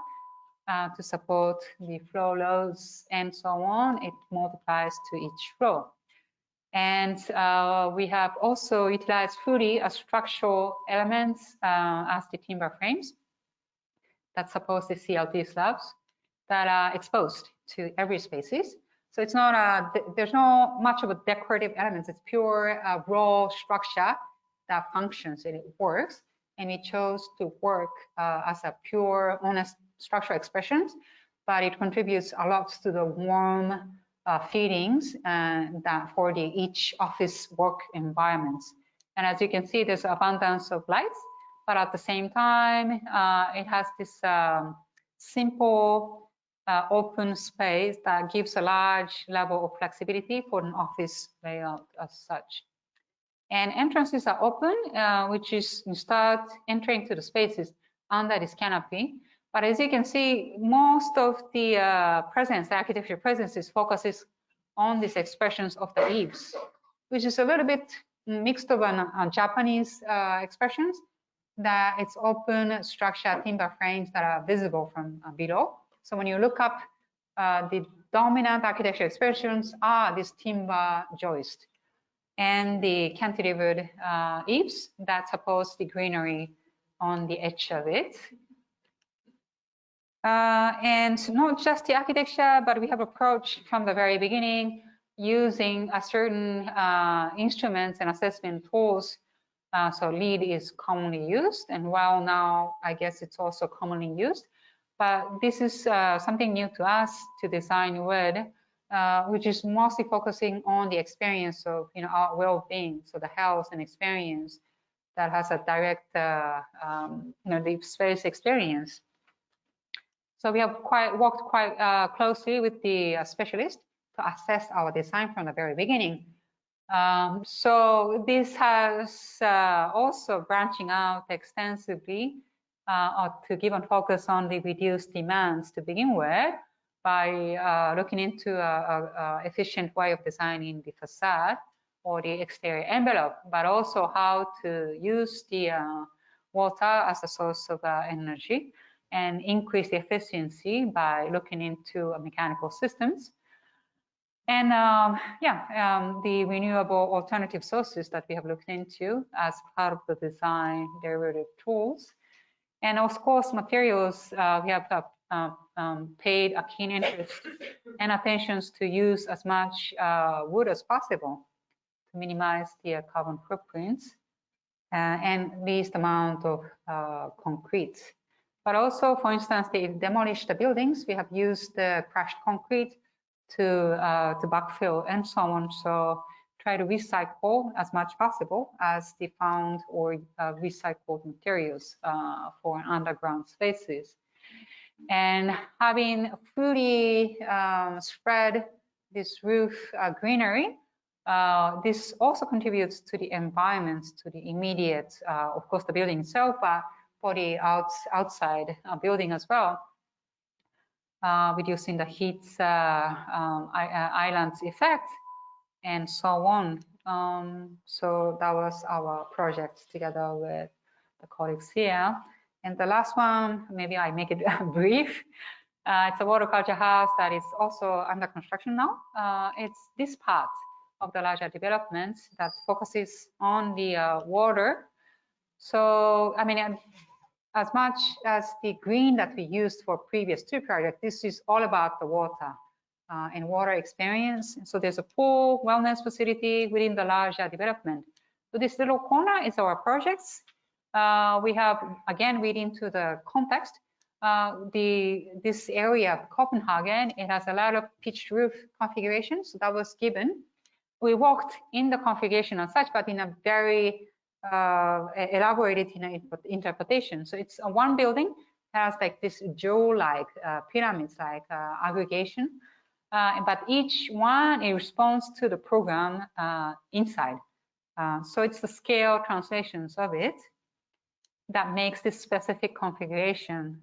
to support the flow loads and so on. It multiplies to each flow. And we have also utilized fully structural elements as the timber frames that supports the CLT slabs that are exposed to every spaces. So it's not there's no much of a decorative elements. It's pure raw structure that functions and it works. And we chose to work as a pure, honest structural expressions, but it contributes a lot to the warm feelings that for each office work environments. And as you can see, there's abundance of lights, but at the same time, it has this simple open space that gives a large level of flexibility for an office layout as such. And entrances are open, which is you start entering to the spaces under this canopy. But as you can see, most of the architecture presences focuses on these expressions of the eaves, which is a little bit mixed of Japanese expressions, that it's open structure timber frames that are visible from below. So when you look up, the dominant architecture expressions are this timber joist and the cantilevered eaves that supports the greenery on the edge of it. And not just the architecture, but we have approached from the very beginning using a certain instruments and assessment tools. So LEED is commonly used, and while now I guess it's also commonly used, but this is something new to us to design with, which is mostly focusing on the experience of our well-being, so the health and experience that has a direct deep space experience. So we have worked quite closely with the specialist to assess our design from the very beginning. So this has also branching out extensively to give a focus on the reduced demands to begin with by looking into an efficient way of designing the facade or the exterior envelope, but also how to use the water as a source of energy and increase the efficiency by looking into mechanical systems. And the renewable alternative sources that we have looked into as part of the design derivative tools. And of course, materials, we have paid a keen interest and attention to use as much wood as possible to minimize the carbon footprints and least amount of concrete. But also, for instance, they demolished the buildings. We have used the crushed concrete to backfill and so on. So try to recycle as much possible as the found or recycled materials for underground spaces. And having fully spread this roof greenery, this also contributes to the environment, to the immediate, of course, the building itself, but for the outside building as well, reducing the heat islands effect and so on. So that was our project together with the colleagues here. And the last one, maybe I make it brief. It's a water-culture house that is also under construction now. It's this part of the larger development that focuses on the water. So, I mean, as much as the green that we used for previous two projects, this is all about the water and water experience. So there's a pool, wellness facility within the larger development. So this little corner is our projects. We have, again, read into the context, this area of Copenhagen, it has a lot of pitched roof configurations. So that was given. We worked in the configuration as such, but in a very elaborated interpretation. So it's one building has like this jaw-like pyramids-like aggregation, but each one it responds to the program inside. So it's the scale translations of it that makes this specific configuration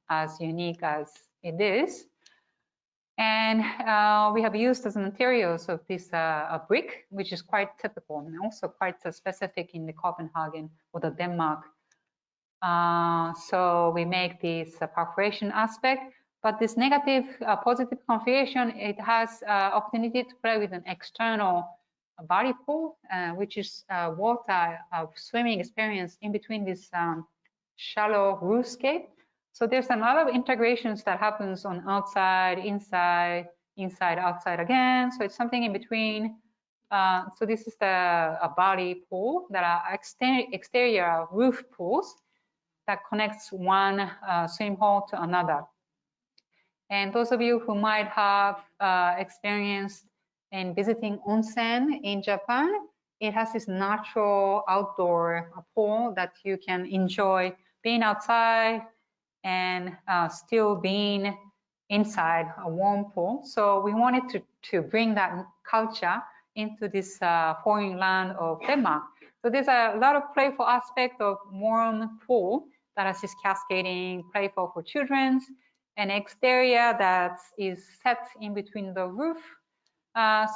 as unique as it is. And we have used as materials of this a brick, which is quite typical and also quite specific in the Copenhagen or the Denmark. So we make this perforation aspect, but this negative positive configuration, it has opportunity to play with an external body pool, which is water swimming experience in between this shallow roofscape. So there's a lot of integrations that happens on outside, inside, inside, outside again. So it's something in between. So this is a body pool that are exterior roof pools that connects one swim hole to another. And those of you who might have experienced in visiting onsen in Japan, it has this natural outdoor pool that you can enjoy being outside and still being inside a warm pool. So we wanted to bring that culture into this foreign land of Denmark. So there's a lot of playful aspect of warm pool that has this cascading, playful for children, an exterior that is set in between the roof.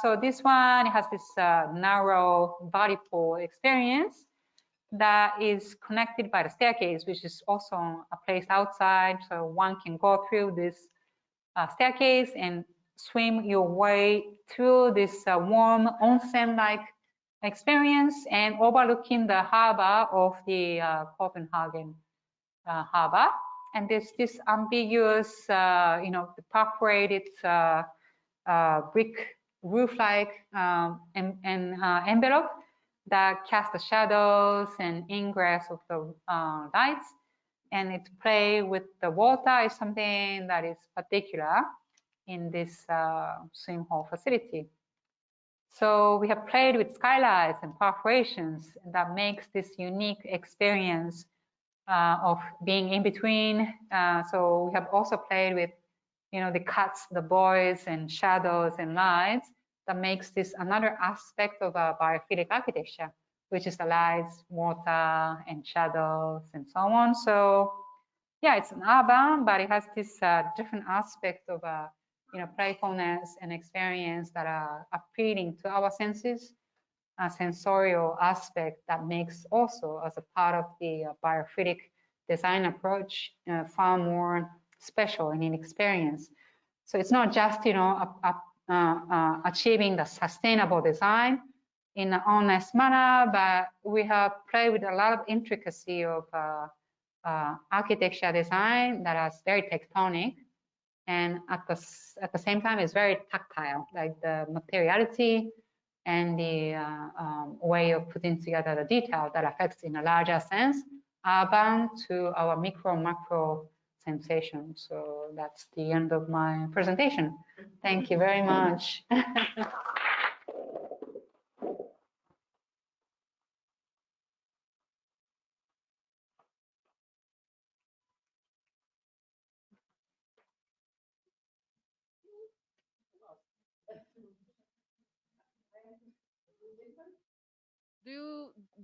So this one has this narrow body pool experience that is connected by the staircase, which is also placed outside. So one can go through this staircase and swim your way through this warm onsen-like experience and overlooking the harbor of the Copenhagen harbor. And there's this ambiguous, perforated brick roof-like envelope that casts the shadows and ingress of the lights. And it play with the water is something that is particular in this swim hall facility. So we have played with skylights and perforations, and that makes this unique experience of being in between. So we have also played with, the cuts, the voids and shadows and lights that makes this another aspect of a biophilic architecture, which is the lights, water, and shadows, and so on. So yeah, it's an urban, but it has this different aspect of playfulness and experience that are appealing to our senses, a sensorial aspect that makes also as a part of the biophilic design approach far more special in experience. So it's not just achieving the sustainable design in an honest manner, but we have played with a lot of intricacy of architecture design that is very tectonic, and at the same time is very tactile, like the materiality and the way of putting together the detail that affects in a larger sense urban to our micro macro sensation. So that's the end of my presentation. Thank you very much.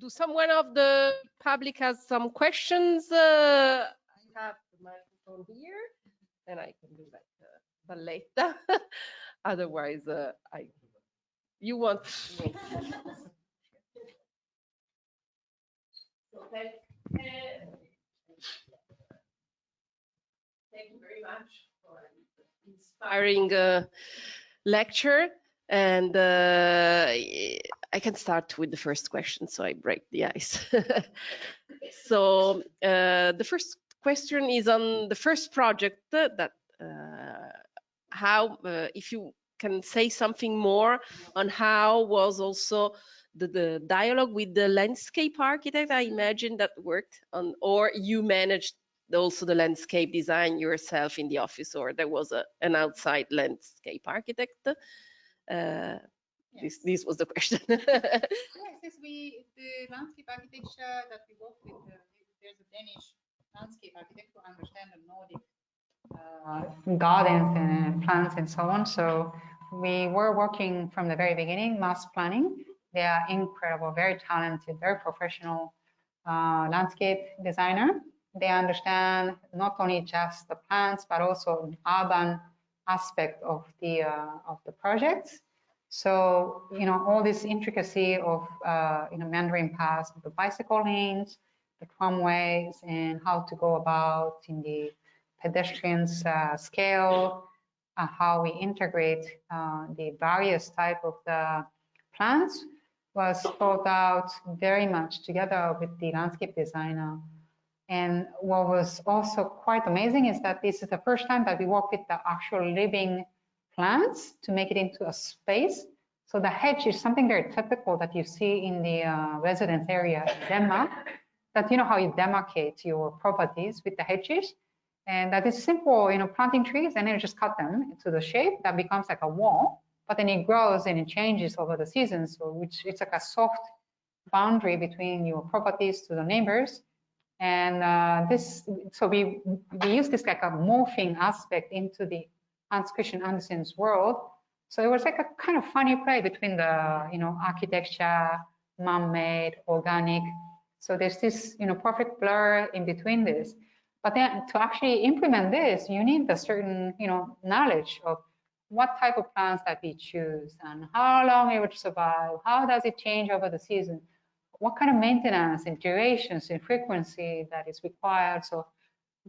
Do someone of the public has some questions? I have the microphone here, and I can do like Valletta. Otherwise, you want. Thank you very much for an inspiring lecture. And I can start with the first question, so I break the ice. So the first question is on the first project that how, if you can say something more on how was also the dialogue with the landscape architect, I imagine that worked on, or you managed also the landscape design yourself in the office, or there was an outside landscape architect. Yes. This was the question. Yes, the landscape architecture that we work with, there's a Danish landscape architect who understands the Nordic gardens and plants and so on. So we were working from the very beginning, mass planning. They are incredible, very talented, very professional landscape designer. They understand not only just the plants, but also urban aspect of the projects. So all this intricacy of meandering paths, the bicycle lanes, the tramways, and how to go about in the pedestrians scale, how we integrate the various type of the plants was thought out very much together with the landscape designer. And what was also quite amazing is that this is the first time that we work with the actual living plants to make it into a space. So the hedge is something very typical that you see in the residence area in Denmark, that how you demarcate your properties with the hedges. And that is simple, planting trees and then you just cut them into the shape that becomes like a wall, but then it grows and it changes over the seasons. So which it's like a soft boundary between your properties to the neighbors. And so we use this like a morphing aspect into the Hans Christian Andersen's world. So it was like a kind of funny play between the, architecture, man-made, organic. So there's this, perfect blur in between this. But then to actually implement this, you need a certain, knowledge of what type of plants that we choose and how long it would survive, how does it change over the season, what kind of maintenance and durations and frequency that is required. So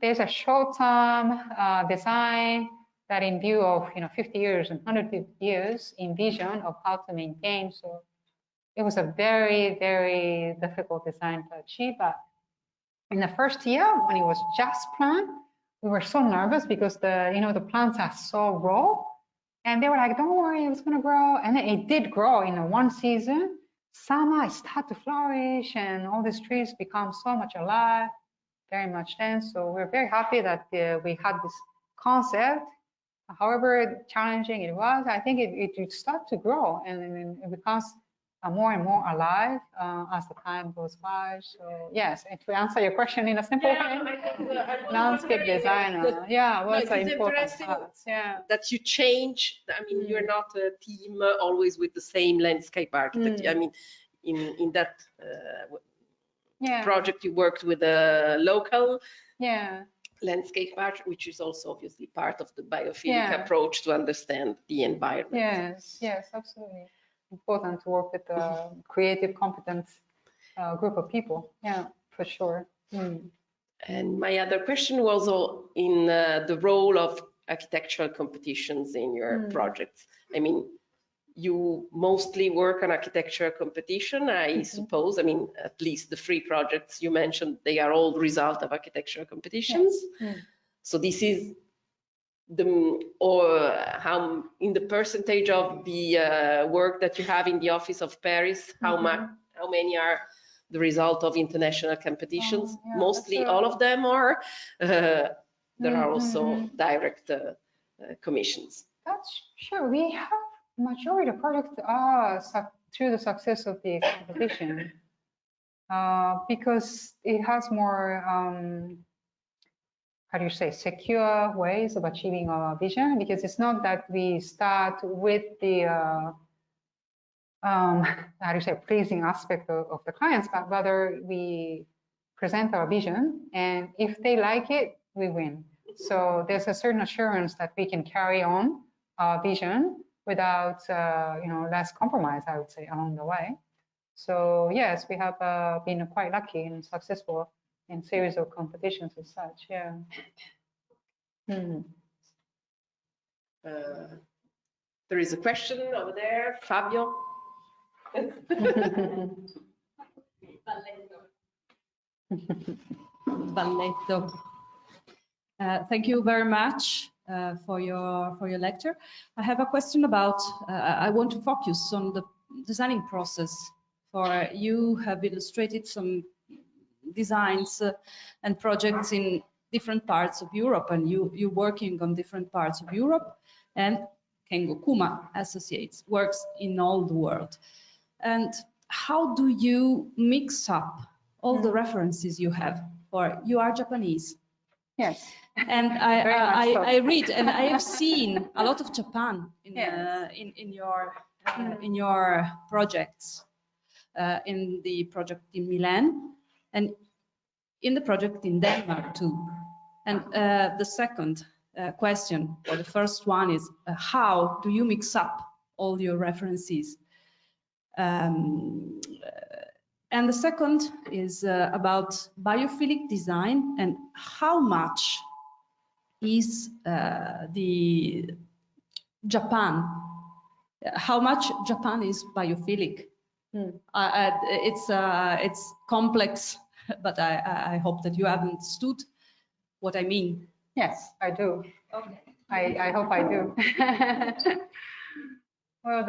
there's a short-term design that in view of 50 years and 150 years in vision of how to maintain. So it was a very, very difficult design to achieve. But in the first year, when it was just planned, we were so nervous because the plants are so raw, and they were like, "Don't worry, it's going to grow," and then it did grow in one season. Summer, it started to flourish, and all these trees become so much alive, very much then. So we're very happy that we had this concept. However challenging it was, I think it started to grow, and it becomes more and more alive as the time goes by. So yes, and to answer your question in a simple way, landscape designer, what's the important parts? Yeah, that you change. I mean, you're not a team always with the same landscape architect. I mean, in that project, you worked with a local landscape art, which is also obviously part of the biophilic approach to understand the environment. Yes, absolutely. Important to work with a creative, competent group of people. Yeah, for sure. And my other question was in the role of architectural competitions in your projects. I mean, you mostly work on architectural competition, I suppose. I mean, at least the 3 projects you mentioned, they are all the result of architectural competitions. So this is how in the percentage of the work that you have in the office of Paris, how many are the result of international competitions? Mostly all of them are. There are also direct commissions. That's sure. We have majority of projects are through the success of the competition because it has more how do you say, secure ways of achieving our vision, because it's not that we start with the how do you say, pleasing aspect of the clients, but rather we present our vision, and if they like it, we win. So there's a certain assurance that we can carry on our vision without less compromise, I would say, along the way. So yes, we have been quite lucky and successful in series of competitions as such. There is a question over there, Fabio. Balletto. Thank you very much for your lecture. I have a question about. I want to focus on the designing process. For you have illustrated some designs and projects in different parts of Europe, and you're working on different parts of Europe, and Kengo Kuma Associates works in all the world. And how do you mix up all the references you have? Or you are Japanese. Yes. And I read, and I have seen a lot of Japan in your projects, in the project in Milan, and in the project in Denmark too. And the second question, or the first one, is how do you mix up all your references? And the second is about biophilic design, and how much is the Japan? How much Japan is biophilic? It's complex, but I hope that you have understood what I mean. Yes, I do. Okay. I hope I do. Well,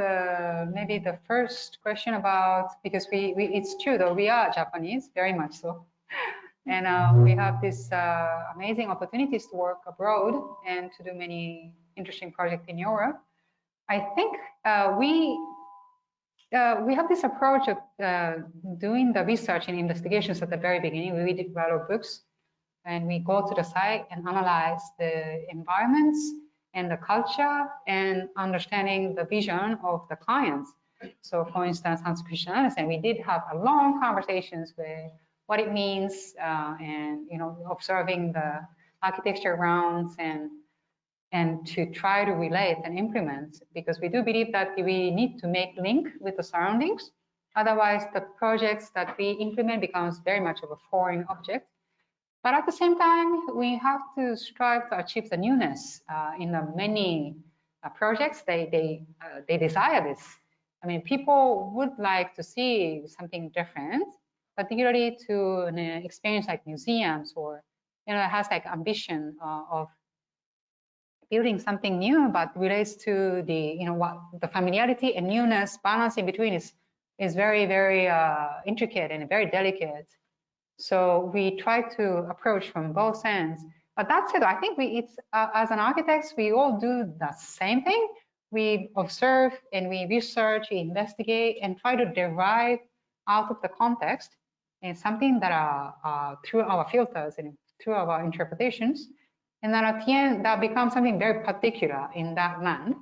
maybe the first question about, because it's true though, we are Japanese, very much so. And we have this amazing opportunities to work abroad and to do many interesting projects in Europe. I think we have this approach of doing the research and investigations at the very beginning. We read a lot of books, and we go to the site and analyze the environments and the culture and understanding the vision of the clients. So for instance, Hans Christian Andersen, we did have a long conversations with what it means and observing the architecture rounds and to try to relate and implement, because we do believe that we need to make link with the surroundings. Otherwise, the projects that we implement becomes very much of a foreign object. But at the same time, we have to strive to achieve the newness in the many projects. They desire this. I mean, people would like to see something different, particularly to experience like museums or, you know, it has like ambition of building something new, but relates to the, you know, what the familiarity and newness balance in between is very, very intricate and very delicate. So we try to approach from both ends. But that said, I think it's as an architects, we all do the same thing. We observe and we research, we investigate, and try to derive out of the context and something that are through our filters and through our interpretations. And then at the end, that becomes something very particular in that land.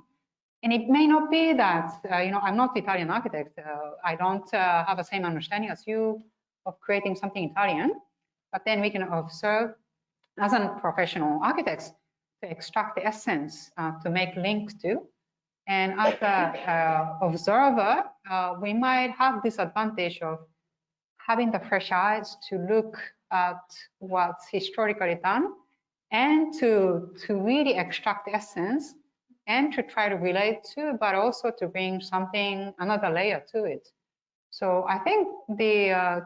And it may not be that, you know, I'm not Italian architect. I don't have the same understanding as you of creating something Italian, but then we can observe as a professional architects to extract the essence, to make links to. And as an observer, we might have this advantage of having the fresh eyes to look at what's historically done and to really extract the essence and to try to relate to, but also to bring something, another layer to it. So I think to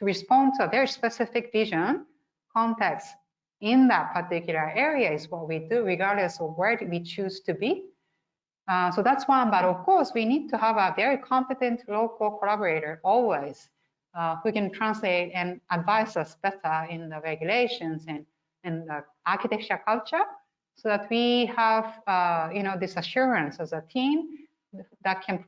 respond to a very specific vision, context in that particular area is what we do, regardless of where we choose to be. So that's one, but of course we need to have a very competent local collaborator always, who can translate and advise us better in the regulations and the architecture culture, so that we have, you know, this assurance as a team that can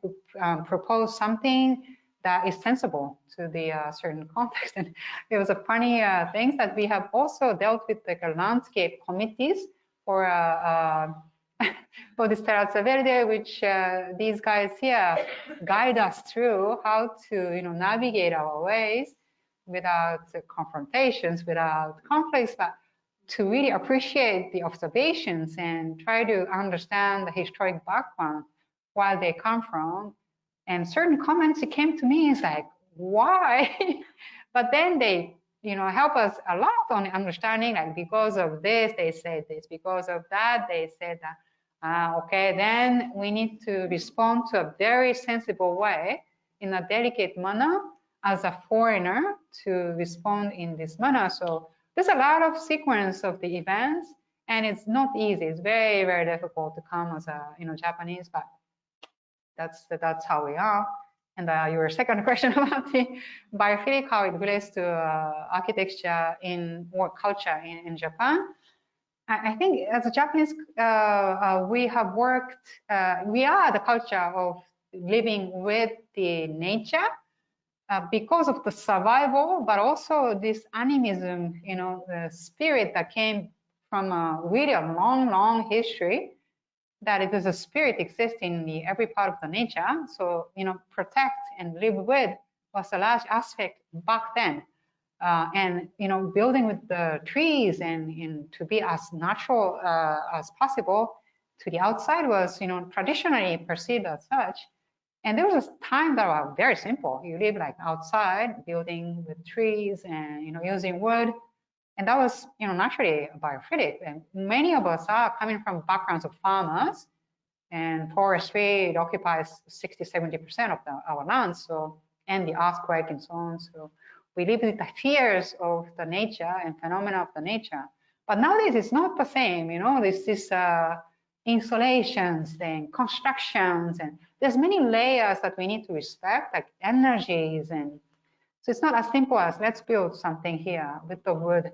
propose something that is sensible to the certain context. And it was a funny thing that we have also dealt with like landscape committees for for this Terrazza Verde, which these guys here guide us through how to, you know, navigate our ways without confrontations, without conflicts, but to really appreciate the observations and try to understand the historic background while they come from. And certain comments that came to me is like, why? But then they, you know, help us a lot on understanding, like, because of this, they said this, because of that, they said that. Okay, then we need to respond to a very sensible way in a delicate manner as a foreigner to respond in this manner. So there's a lot of sequence of the events, and it's not easy. It's very, very difficult to come as a, you know, Japanese, but that's how we are. And your second question about the biophilic, how it relates to architecture or culture in Japan. I think as a Japanese, we have worked, we are the culture of living with the nature because of the survival, but also this animism, you know, the spirit that came from a really a long, long history, that it is a spirit existing in every part of the nature. So, you know, protect and live with was a large aspect back then. And, you know, building with the trees and to be as natural as possible to the outside was, you know, traditionally perceived as such. And there was a time that was very simple. You live like outside, building with trees and, you know, using wood. And that was, you know, naturally biophilic. And many of us are coming from backgrounds of farmers, and forestry, it occupies 60–70% of our land. So, and the earthquake and so on. So we live with the fears of the nature and phenomena of the nature. But nowadays it's not the same, you know, this insulations and constructions, and there's many layers that we need to respect, like energies. And so it's not as simple as let's build something here with the wood,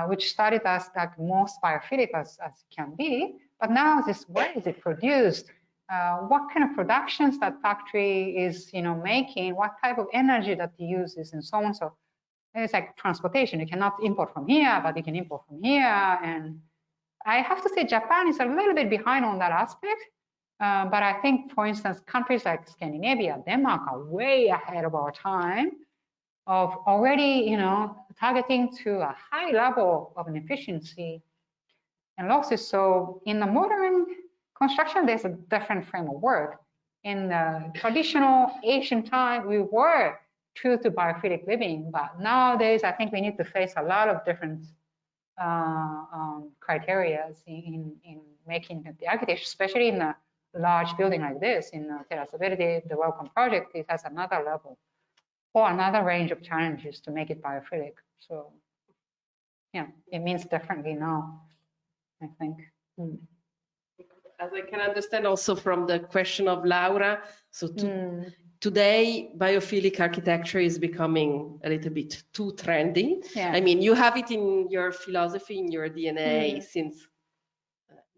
which started as like most biophilic as it can be. But now this, where is it produced? What kind of productions that factory is, you know, making, what type of energy that it uses, and so on. So it's like transportation. You cannot import from here, but you can import from here. And I have to say Japan is a little bit behind on that aspect. But I think, for instance, countries like Scandinavia, Denmark are way ahead of our time of already, you know, targeting to a high level of an efficiency and losses. So in the modern construction, there's a different frame of work. In the traditional Asian time, we were true to biophilic living, but nowadays I think we need to face a lot of different criteria in making the architecture, especially in the large building like this in Terrazza Verde, the Welcome project, it has another level or another range of challenges to make it biophilic. So yeah, it means differently now, I think. As I can understand also from the question of Laura, so today biophilic architecture is becoming a little bit too trendy. Yeah. I mean, you have it in your philosophy, in your DNA since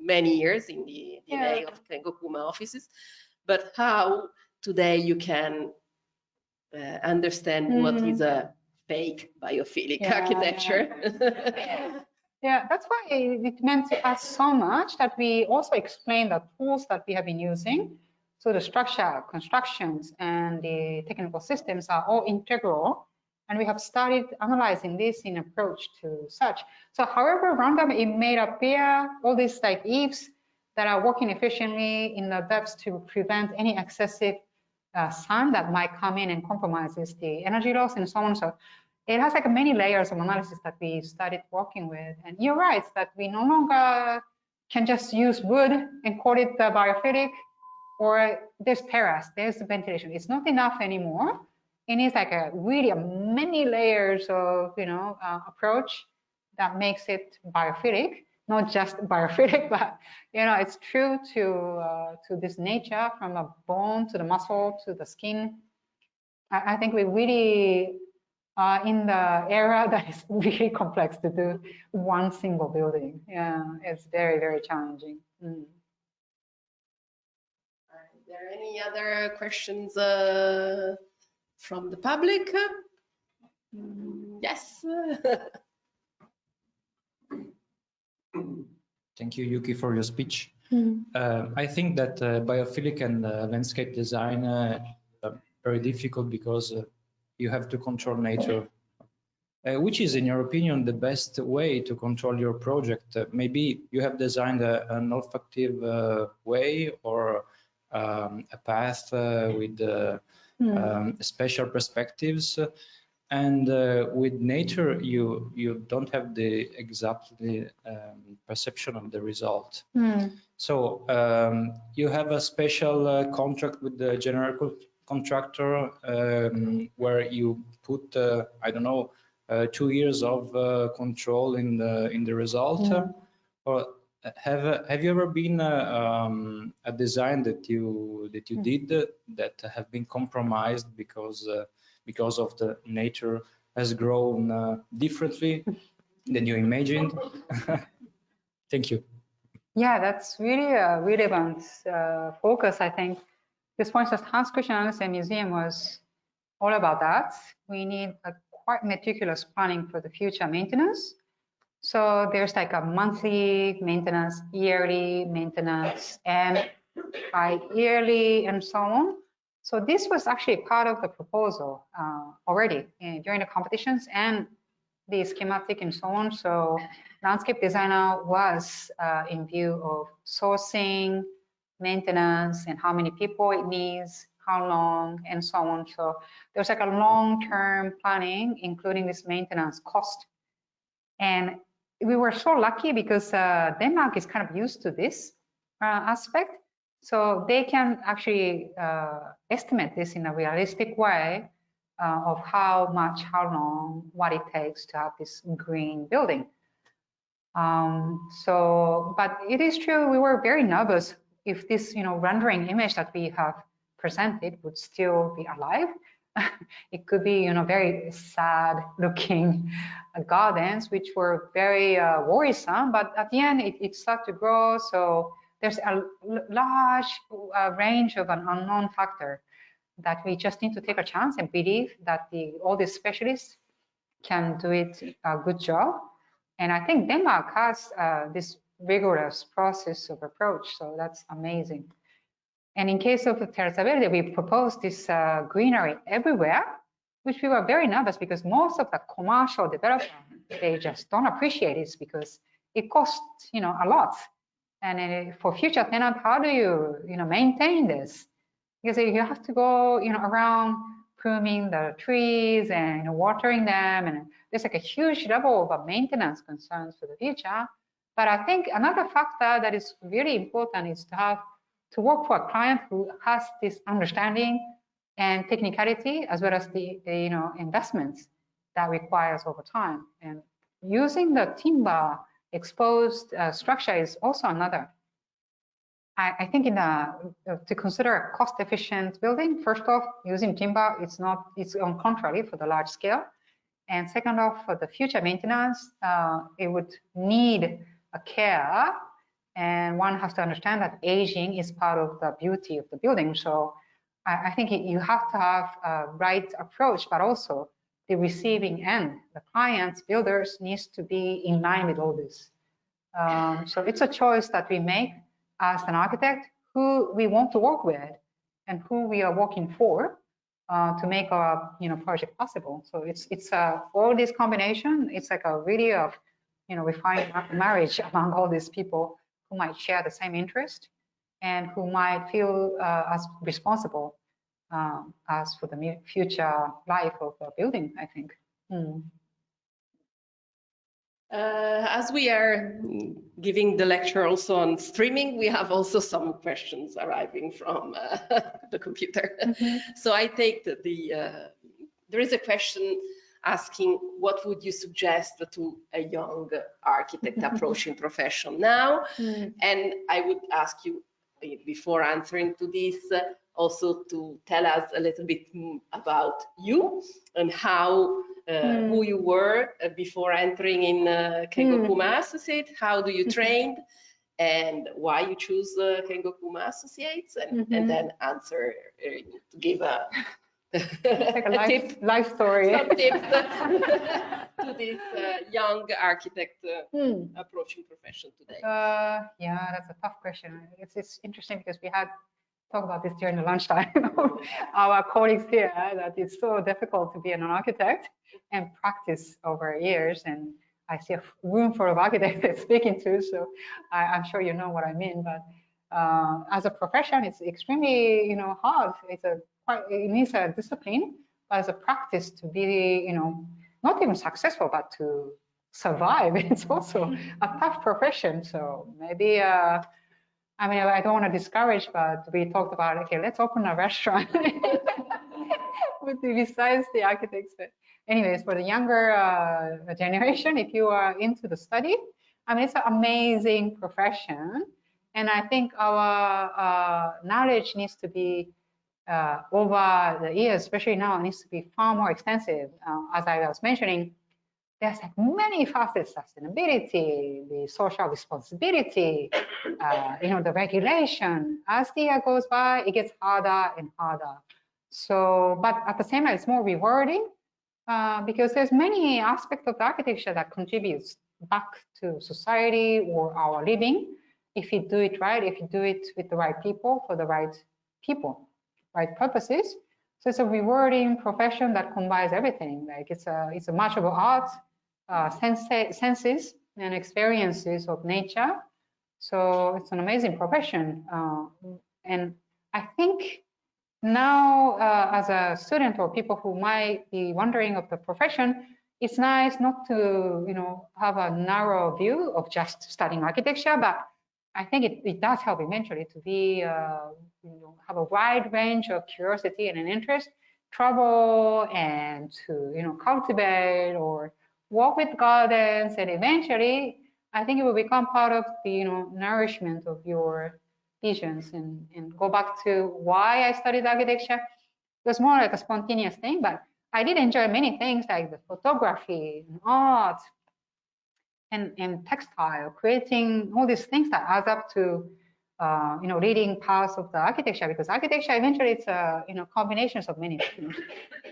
many years, in the DNA of Kengo Kuma offices, but how today you can understand what is a fake biophilic architecture? Yeah, that's why it meant to us so much that we also explain the tools that we have been using. So the structure, constructions, and the technical systems are all integral. And we have started analyzing this in approach to such. So however random it may appear, all these like eaves that are working efficiently in the depths to prevent any excessive sun that might come in and compromises the energy loss and so on. So it has like many layers of analysis that we started working with. And you're right that we no longer can just use wood and call it biophilic, or there's terrace, there's the ventilation. It's not enough anymore. It needs like a really many layers of, approach that makes it biophilic, not just biophilic, but, it's true to this nature, from the bone to the muscle to the skin. I think we really are in the era that is really complex to do one single building. Yeah, it's very, very challenging. Are there any other questions from the public? Yes. Thank you, Yuki, for your speech. I think that biophilic and landscape design are very difficult because you have to control nature. Which is, in your opinion, the best way to control your project? Maybe you have designed an olfactive way, or a path with special perspectives, and with nature you don't have the exact perception of the result. So you have a special contract with the general contractor where you put I don't know 2 years of control in the result. Or have you ever been a design that you did that have been compromised because of the nature has grown differently than you imagined? Thank you. Yeah, that's really a relevant focus, I think. This, for instance, Hans Christian Andersen Museum was all about that. We need a quite meticulous planning for the future maintenance. So there's like a monthly maintenance, yearly maintenance, and bi-yearly, and so on. So this was actually part of the proposal already during the competitions and the schematic and so on. So landscape designer was in view of sourcing, maintenance, and how many people it needs, how long, and so on. So there's like a long-term planning, including this maintenance cost. And we were so lucky because Denmark is kind of used to this aspect. So they can actually estimate this in a realistic way of how much, how long, what it takes to have this green building. But it is true, we were very nervous if this, rendering image that we have presented would still be alive. It could be, very sad-looking gardens, which were very worrisome. But at the end, it started to grow. So there's a large range of an unknown factor that we just need to take a chance and believe that all these specialists can do it a good job. And I think Denmark has this rigorous process of approach. So that's amazing. And in case of the Terrazza Verde, we proposed this greenery everywhere, which we were very nervous because most of the commercial developers, they just don't appreciate it because it costs, a lot. And for future tenant, how do you, maintain this? Because you have to go, around pruning the trees and watering them, and there's like a huge level of maintenance concerns for the future. But I think another factor that is really important is to have to work for a client who has this understanding and technicality, as well as the investments that requires over time. And using the timber exposed structure is also another. I think to consider a cost-efficient building, first off, using timber, it's on contrary for the large scale. And second off, for the future maintenance, it would need a care. And one has to understand that aging is part of the beauty of the building. So I think you have to have a right approach, but also the receiving end, the clients, builders, needs to be in line with all this. So it's a choice that we make as an architect, who we want to work with and who we are working for to make our project possible. So it's all this combination. It's like a really refined marriage among all these people who might share the same interest and who might feel as responsible as for the future life of the building, I think. As we are giving the lecture also on streaming, we have also some questions arriving from the computer. So I take that there is a question asking, what would you suggest to a young architect approaching profession now? And I would ask you, before answering to this, also to tell us a little bit about you and how who you were before entering in Kengo Kuma Associates. How do you train, and why you choose Kengo Kuma Associates, and then answer to give a like a life story. Some tips to this young architect approaching profession today. Yeah, that's a tough question. It's interesting because we had talked about this during the lunchtime. Our colleagues here, that it's so difficult to be an architect and practice over years. And I see a room full of architects they're speaking to, so I'm sure you know what I mean. But as a profession, it's extremely hard. It needs a discipline, but as a practice to be not even successful, but to survive, it's also a tough profession. So maybe I mean, I don't want to discourage, but we talked about, okay, let's open a restaurant besides the architects. But anyways, for the younger generation, if you are into the study, I mean, it's an amazing profession. And I think our knowledge needs to be, over the years, especially now, it needs to be far more extensive. As I was mentioning, there's like many facets: sustainability, the social responsibility, the regulation. As the year goes by, it gets harder and harder. So, but at the same time, it's more rewarding because there's many aspects of the architecture that contributes back to society or our living. If you do it right, if you do it with the right people, for the right people, right purposes. So it's a rewarding profession that combines everything. Like it's a much of art, senses and experiences of nature. So it's an amazing profession. And I think now, as a student or people who might be wondering of the profession, it's nice not to, have a narrow view of just studying architecture, but I think it does help eventually to be, have a wide range of curiosity and an interest, travel and to, cultivate or work with gardens, and eventually, I think it will become part of the, nourishment of your visions and go back to why I studied architecture. It was more like a spontaneous thing, but I did enjoy many things like the photography and art and textile, creating all these things that adds up to, leading paths of the architecture, because architecture eventually it's a, combinations of many things.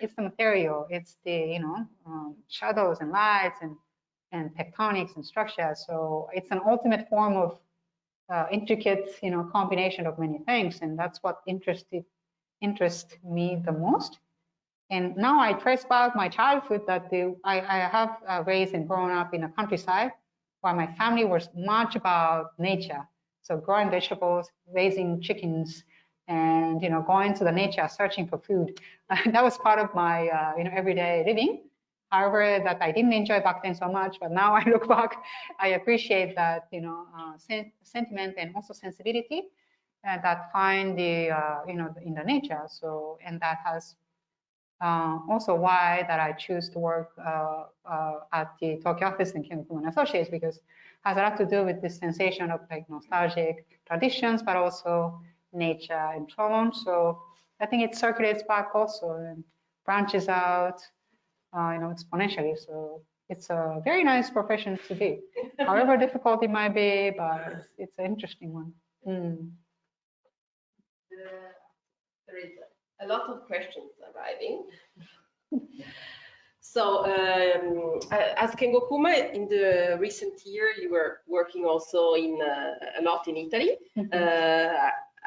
It's the material, it's the, shadows and lights and tectonics and structures. So it's an ultimate form of intricate, combination of many things. And that's what interests me the most. And now I trace back my childhood that I have raised and grown up in a countryside where my family was much about nature. So growing vegetables, raising chickens, and going to the nature, searching for food. That was part of my everyday living. However, that I didn't enjoy back then so much, but now I look back, I appreciate that sentiment and also sensibility that find the in the nature. So, and that has also why that I choose to work at the Tokyo office in Kengo Kuma Associates, because it has a lot to do with this sensation of like nostalgic traditions, but also nature and so on. So I think it circulates back also and branches out, exponentially. So it's a very nice profession to be, however difficult it might be, but it's an interesting one. There is a lot of questions arriving. So as Kengo Kuma, in the recent year, you were working also in a lot in Italy.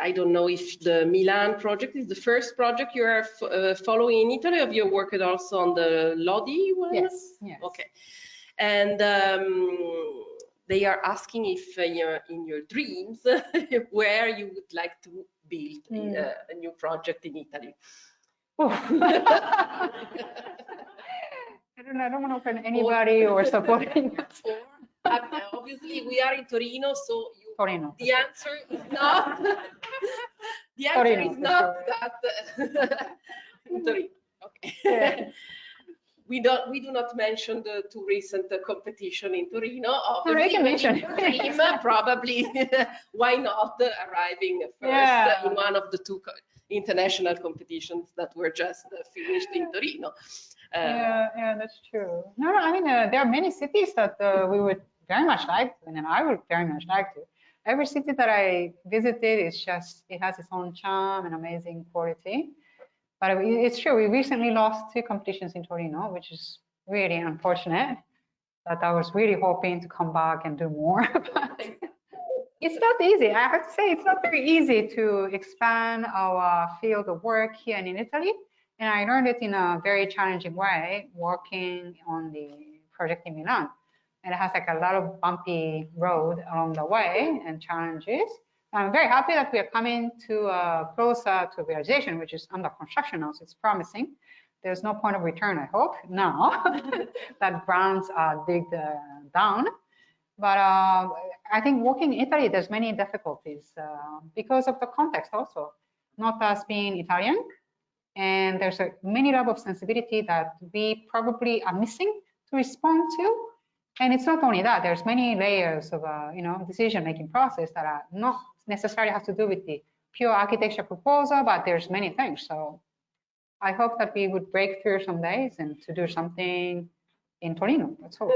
I don't know if the Milan project is the first project you are following in Italy, or you worked also on the Lodi one? Yes, yes. Okay. And they are asking if in your dreams, where you would like to build a new project in Italy. I don't want to offend anybody or supporting us. Obviously, we are in Torino, so Torino. The answer is not. The answer Torino, is not that. In Torino. Okay. Yeah. We do not mention the two recent competition in Torino. Obviously, probably why not arriving first in one of the two international competitions that were just finished in Torino. Yeah, that's true. No, I mean, there are many cities that we would very much like to, and I would very much like to. Every city that I visited, it has its own charm and amazing quality. But it's true, we recently lost 2 competitions in Torino, which is really unfortunate. That I was really hoping to come back and do more. But it's not easy. I have to say, it's not very easy to expand our field of work here in Italy. And I learned it in a very challenging way, working on the project in Milan. And it has like a lot of bumpy road along the way and challenges. I'm very happy that we are coming to closer to realization, which is under construction now, so it's promising. There's no point of return, I hope, now that grounds are digged down. But I think working in Italy, there's many difficulties because of the context also, not us being Italian. And there's a many level of sensibility that we probably are missing to respond to. And it's not only that, there's many layers of decision-making process that are not necessarily have to do with the pure architecture proposal, but there's many things. So I hope that we would break through some days and to do something in Torino. Let's hope.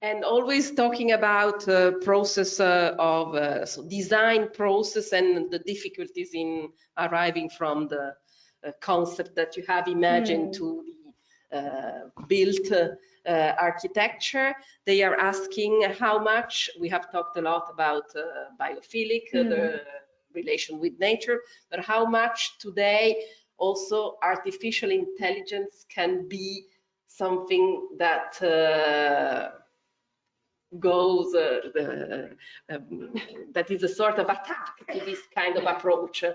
And always talking about process of design process and the difficulties in arriving from the concept that you have imagined to the built architecture. They are asking how much, we have talked a lot about biophilic, the relation with nature, but how much today also artificial intelligence can be something that goes, that is a sort of attack to this kind of approach.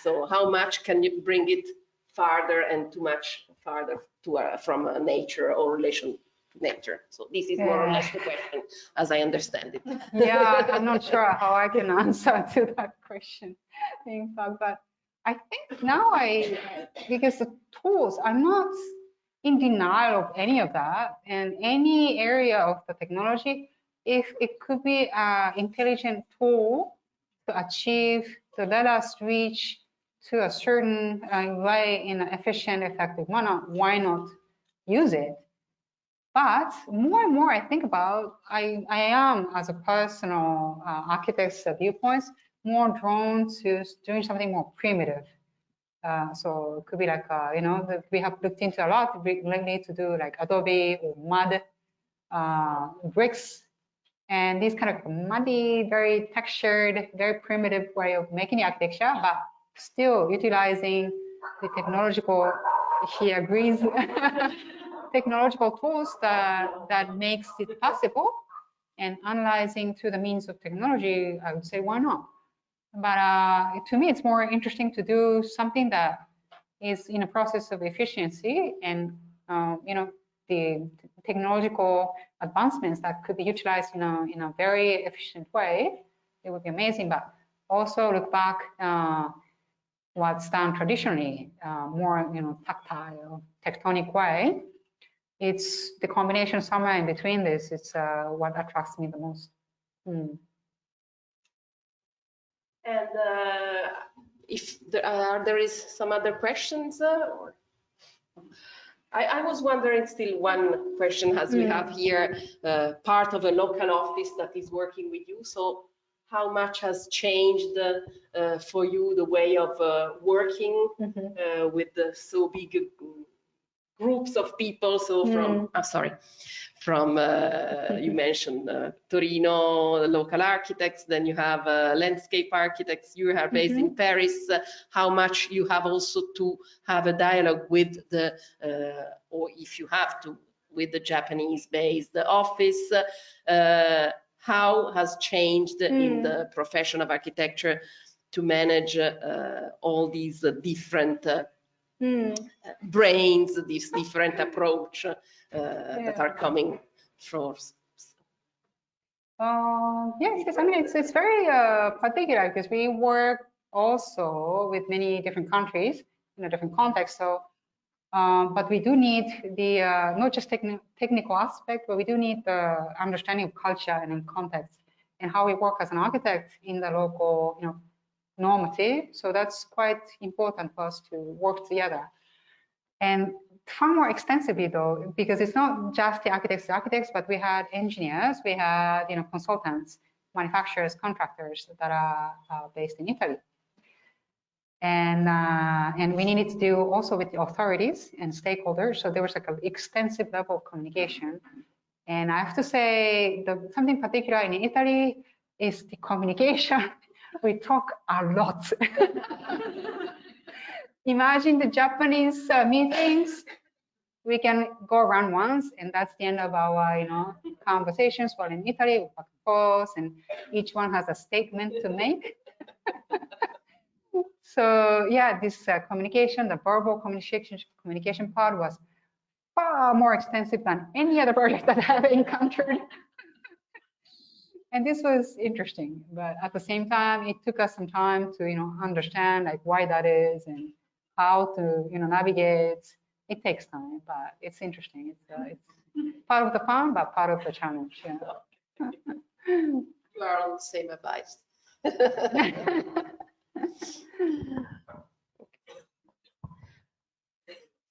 So how much can you bring it farther and too much farther to from nature or relation to nature? So this is more or less the question, as I understand it. Yeah, I'm not sure how I can answer to that question, in fact, but I think now because the tools are not in denial of any of that, and any area of the technology, if it could be an intelligent tool to achieve, to let us reach to a certain way in an efficient, effective manner, why not use it? But more and more I think about, I am, as a personal architect's viewpoints, more drawn to doing something more primitive. So it could be like, we have looked into a lot lately to do like Adobe or mud bricks, and these kind of muddy, very textured, very primitive way of making the architecture, but still utilizing the technological, he agrees, technological tools that makes it possible, and analyzing to the means of technology, I would say, why not? But to me, it's more interesting to do something that is in a process of efficiency, and the technological advancements that could be utilized in a very efficient way, it would be amazing. But also look back what's done traditionally, more tactile, tectonic way. It's the combination somewhere in between this. It's what attracts me the most. And if there is some other questions, or I was wondering still one question, as we have here part of a local office that is working with you. So how much has changed for you the way of working with the so big groups of people? So from you mentioned Torino, local architects, then you have landscape architects, you are based in Paris. How much you have also to have a dialogue with the, or if you have to, with the Japanese-based office? How has changed in the profession of architecture to manage all these different brains, this different approach that are coming from? Yes, I mean, it's very particular because we work also with many different countries in a different context. So, but we do need the not just technical aspect, but we do need the understanding of culture and context and how we work as an architect in the local, normative. So that's quite important for us to work together. And far more extensively though, because it's not just the architects, but we had engineers, we had consultants, manufacturers, contractors that are based in Italy. And we needed to do also with the authorities and stakeholders. So there was like an extensive level of communication. And I have to say something particular in Italy is the communication. We talk a lot. Imagine the Japanese meetings. We can go around once, and that's the end of our, conversations. While in Italy, we back and forth, and each one has a statement to make. So yeah, this communication, the verbal communication part was far more extensive than any other project that I have encountered. And this was interesting, but at the same time, it took us some time to, understand like why that is and how to, navigate. It takes time, but it's interesting. It's part of the fun, but part of the challenge. Yeah. You are on the same advice.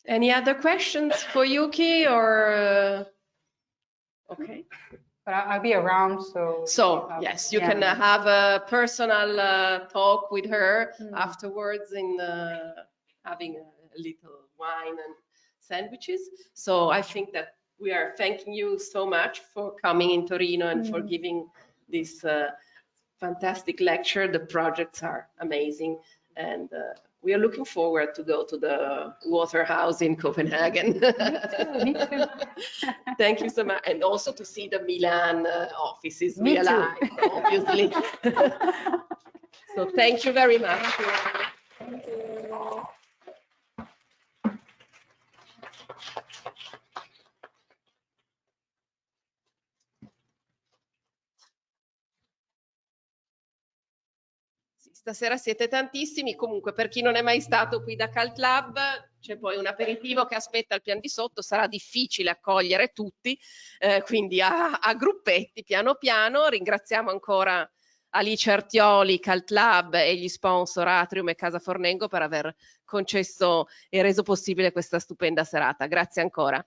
Any other questions for Yuki or? Okay. But I'll be around, so. Yes, you can have a personal talk with her afterwards in having a little wine and sandwiches. So I think that we are thanking you so much for coming in Torino and for giving this fantastic lecture. The projects are amazing, and we are looking forward to go to the water house in Copenhagen. Me too. Thank you so much, and also to see the Milan offices realized, obviously. So thank you very much. Thank you. Stasera siete tantissimi, comunque per chi non è mai stato qui da CaltLab c'è poi un aperitivo che aspetta al piano di sotto, sarà difficile accogliere tutti, quindi a gruppetti piano piano. Ringraziamo ancora Alice Artioli, CaltLab e gli sponsor Atrium e Casa Fornengo per aver concesso e reso possibile questa stupenda serata. Grazie ancora.